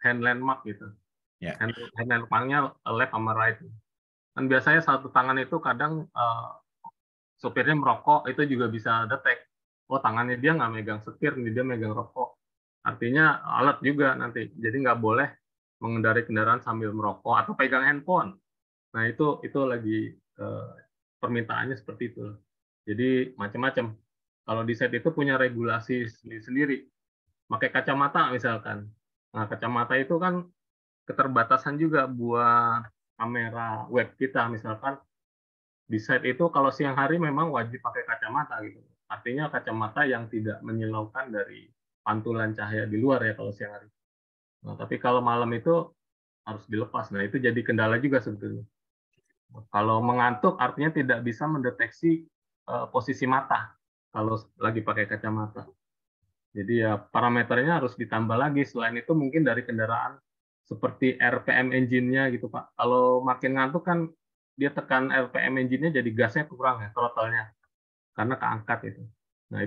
hand landmark gitu. Hand landmarknya left sama right. Dan biasanya satu tangan itu kadang sopirnya merokok, itu juga bisa detect. Oh, tangannya dia nggak megang setir, dia megang rokok. Artinya alert juga nanti. Jadi nggak boleh mengendarai kendaraan sambil merokok atau pegang handphone. Nah, itu lagi permintaannya seperti itu. Jadi macam-macam. Kalau di set itu punya regulasi sendiri. Pakai kacamata misalkan. Nah, kacamata itu kan keterbatasan juga buat kamera web kita. Misalkan di set itu kalau siang hari memang wajib pakai kacamata gitu. Artinya kacamata yang tidak menyilaukan dari pantulan cahaya di luar ya kalau siang hari. Nah, tapi kalau malam itu harus dilepas. Nah, itu jadi kendala juga sebetulnya. Kalau mengantuk artinya tidak bisa mendeteksi posisi mata kalau lagi pakai kacamata. Jadi ya parameternya harus ditambah lagi. Selain itu mungkin dari kendaraan seperti RPM engine-nya gitu, Pak. Kalau makin ngantuk kan dia tekan RPM engine-nya jadi gasnya kurang ya, throttle-nya. Karena keangkat itu. Nah,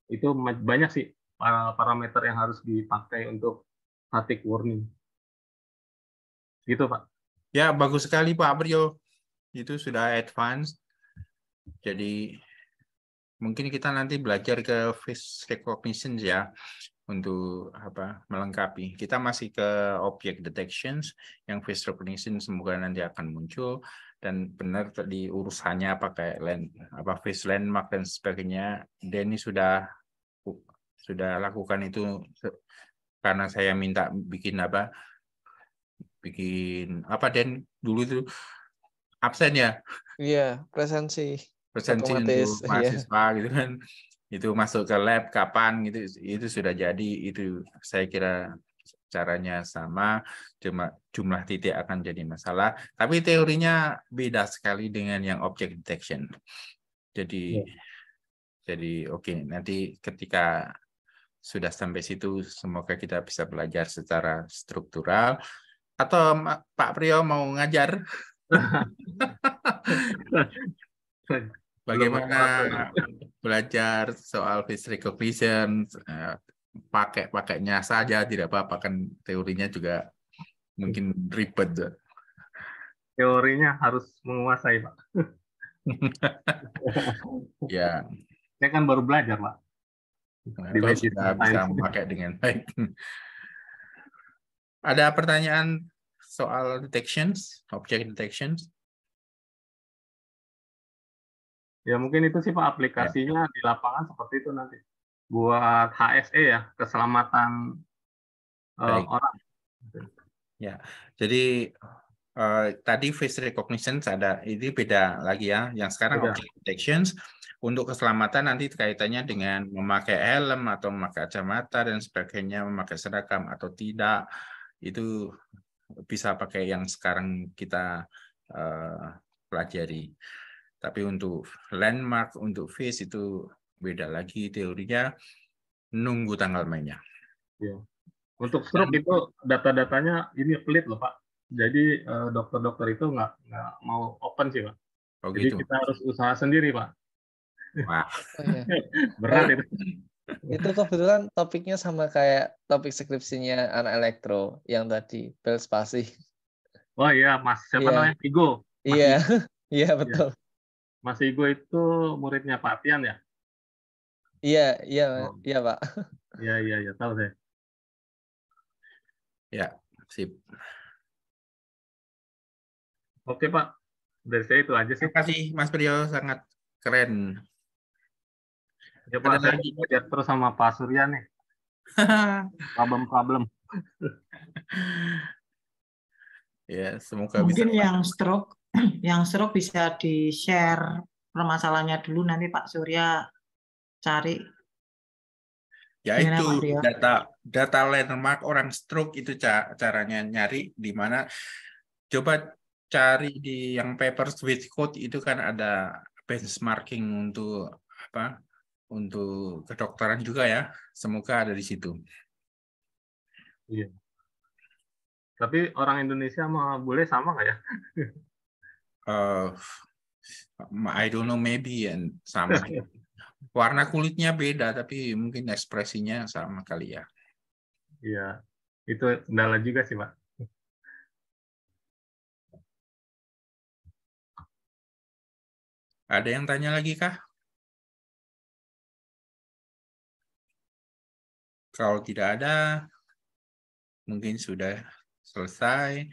itu banyak sih parameter yang harus dipakai untuk fatigue warning. Gitu, Pak. Ya, bagus sekali Pak Priyo. Itu sudah advance. Jadi mungkin kita nanti belajar ke face recognition ya untuk melengkapi. Kita masih ke object detections, yang face recognition semoga nanti akan muncul, dan benar tadi urusannya pakai face landmark dan sebagainya. Denny sudah lakukan itu karena saya minta bikin Dan dulu itu absen ya. Iya, presensi Untuk mahasiswa gitu kan, itu masuk ke lab kapan gitu, itu sudah jadi. Itu saya kira caranya sama, cuma jumlah titik akan jadi masalah, tapi teorinya beda sekali dengan yang object detection. Jadi oke, nanti ketika sudah sampai situ semoga kita bisa belajar secara struktural. Atau Pak Priyo mau ngajar bagaimana belajar soal face recognition, pakainya saja tidak apa-apa kan, teorinya juga mungkin ribet. Teorinya harus menguasai, Pak. Ya. Saya kan baru belajar, Pak. Kalau sudah bisa memakai dengan baik. Ada pertanyaan soal detections, object detections? Ya mungkin itu sih Pak, aplikasinya di lapangan seperti itu nanti. buat HSE ya, keselamatan Baik. orang. Ya, jadi tadi face recognition ada, ini beda lagi ya. Yang sekarang Beda. object detections untuk keselamatan nanti kaitannya dengan memakai helm atau memakai kacamata dan sebagainya, memakai seragam atau tidak, itu bisa pakai yang sekarang kita pelajari. Tapi untuk landmark, untuk face itu beda lagi teorinya, nunggu tanggal mainnya. Ya. Untuk stroke itu data-datanya ini pelit loh Pak. Jadi dokter-dokter itu nggak mau open sih Pak. Oh, Jadi gitu. kita harus usaha sendiri Pak. Wah. Oh, iya. Berat itu. Itu kebetulan topiknya sama kayak topik skripsinya anak elektro yang tadi, Bel Spasi. Oh iya, Mas siapa namanya? Igo. Mas Iya, Igo. iya betul. Mas Igo itu muridnya Pak Tian ya? Iya, iya Pak. Iya, tahu saya. Ya, sip. Oke Pak, dari saya itu aja sih. Terima kasih Mas Priyo, sangat keren. Ya Pak, saya belajar terus sama Pak Surya nih. Problem. Ya, semoga Mungkin bisa. yang stroke bisa di-share permasalahannya dulu, nanti Pak Surya cari. Ya Gimana, itu Pak Priyo? data landmark orang stroke itu caranya nyari di mana. Coba cari di yang paper with code itu kan ada benchmarking untuk apa? Untuk kedokteran juga ya. Semoga ada di situ. Iya. Tapi orang Indonesia sama bule sama nggak ya? I don't know, maybe sama. Warna kulitnya beda, tapi mungkin ekspresinya sama kali ya. Iya, itu kendala juga sih Pak. Ada yang tanya lagi kah? Kalau tidak ada, mungkin sudah selesai.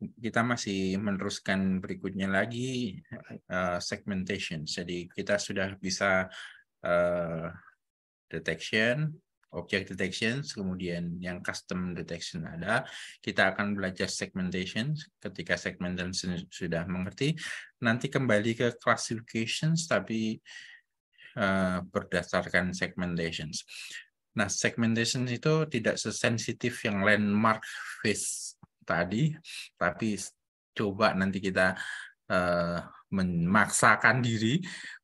Kita masih meneruskan berikutnya lagi segmentation. Jadi kita sudah bisa detection, object detection, kemudian yang custom detection ada. Kita akan belajar segmentation. Ketika segmentation sudah mengerti, nanti kembali ke classifications, tapi berdasarkan segmentations. Nah, segmentation itu tidak sesensitif yang landmark face tadi, tapi coba nanti kita memaksakan diri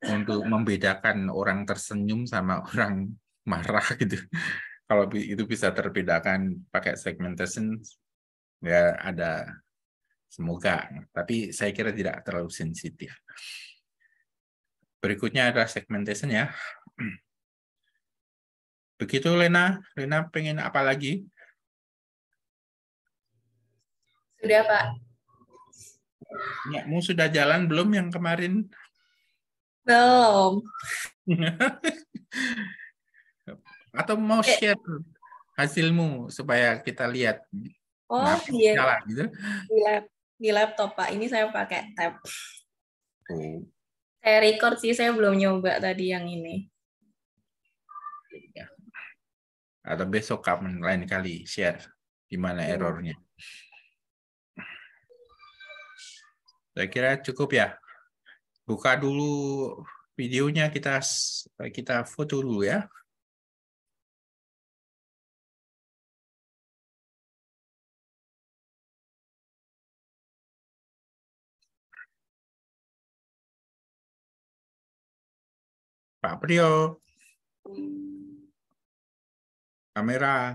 untuk membedakan orang tersenyum sama orang marah gitu. Kalau itu bisa terbedakan pakai segmentation, ya ada, semoga. Tapi saya kira tidak terlalu sensitif. Berikutnya ada segmentation ya. Begitu Lena. Lena pengen apa lagi? Sudah Pak. Ya, mau sudah jalan belum yang kemarin? Belum. Atau mau share hasilmu supaya kita lihat. Oh iya. Jalan, gitu? Di laptop Pak. Ini saya pakai tab. Oh. Saya record sih, saya belum nyoba tadi yang ini. Atau besok kapan lain kali share gimana errornya. Saya kira cukup ya. Buka dulu videonya, kita foto dulu ya. Pak Priyo. Kamera.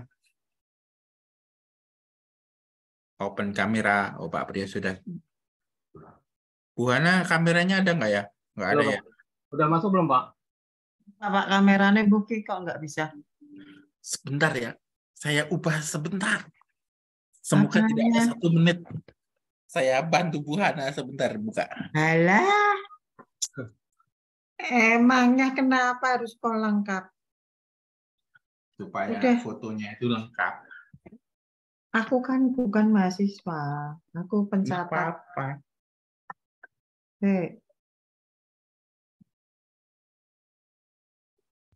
Open kamera. Oh, Pak Priyo sudah. Bu Hana, kameranya ada nggak ya? Nggak ada ya? Udah masuk belum, Pak? Pak, kameranya Buki kok nggak bisa? Sebentar ya. Saya ubah sebentar. Semoga tidak ada 1 menit. Saya bantu Bu Hana sebentar buka. Alah. Emangnya kenapa harus kok lengkap? Supaya fotonya itu lengkap. Aku kan bukan mahasiswa. Aku pencatat. Apa-apa.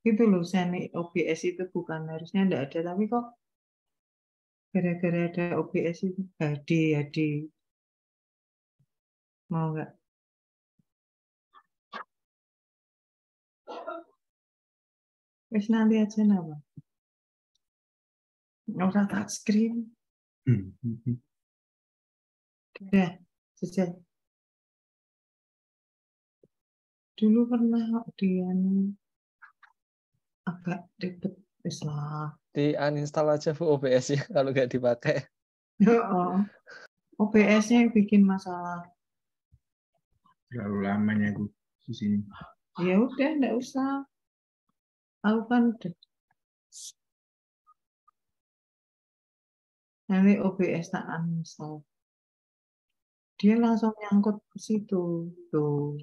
Itu loh, Seni OBS itu bukan harusnya enggak ada, tapi kok gara-gara ada OBS itu Hadi mau nggak? Wis nanti aja nama. Ora touchscreen. Udah, selesai. Dulu pernah dia agak ribet, wis lah. Di uninstall aja Bu OBS-nya kalau nggak dipakai. Oh, OBS-nya yang bikin masalah. Terlalu lamanya aku di sini. Ya udah, enggak usah. Aku kan nanti OBS tak uninstall. Dia langsung nyangkut ke situ. Tuh.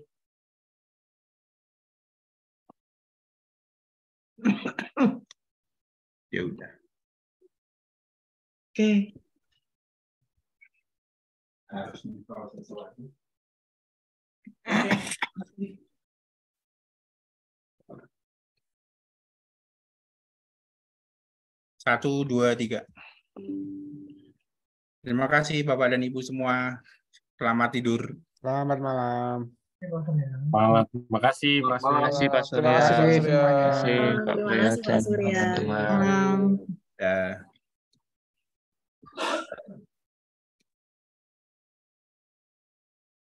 Ya udah. Oke. Harus diproses lagi. Satu, dua, tiga. Terima kasih Bapak dan Ibu semua. Selamat tidur. Selamat malam. Malam. Terima kasih Pak Terima Surya. kasih Pak Terima Surya. kasih Pak Terima kasih Surya. semuanya. Terima kasih Pak Terima kasih Pak Surya dan Surya. teman-teman. Malam. Dah.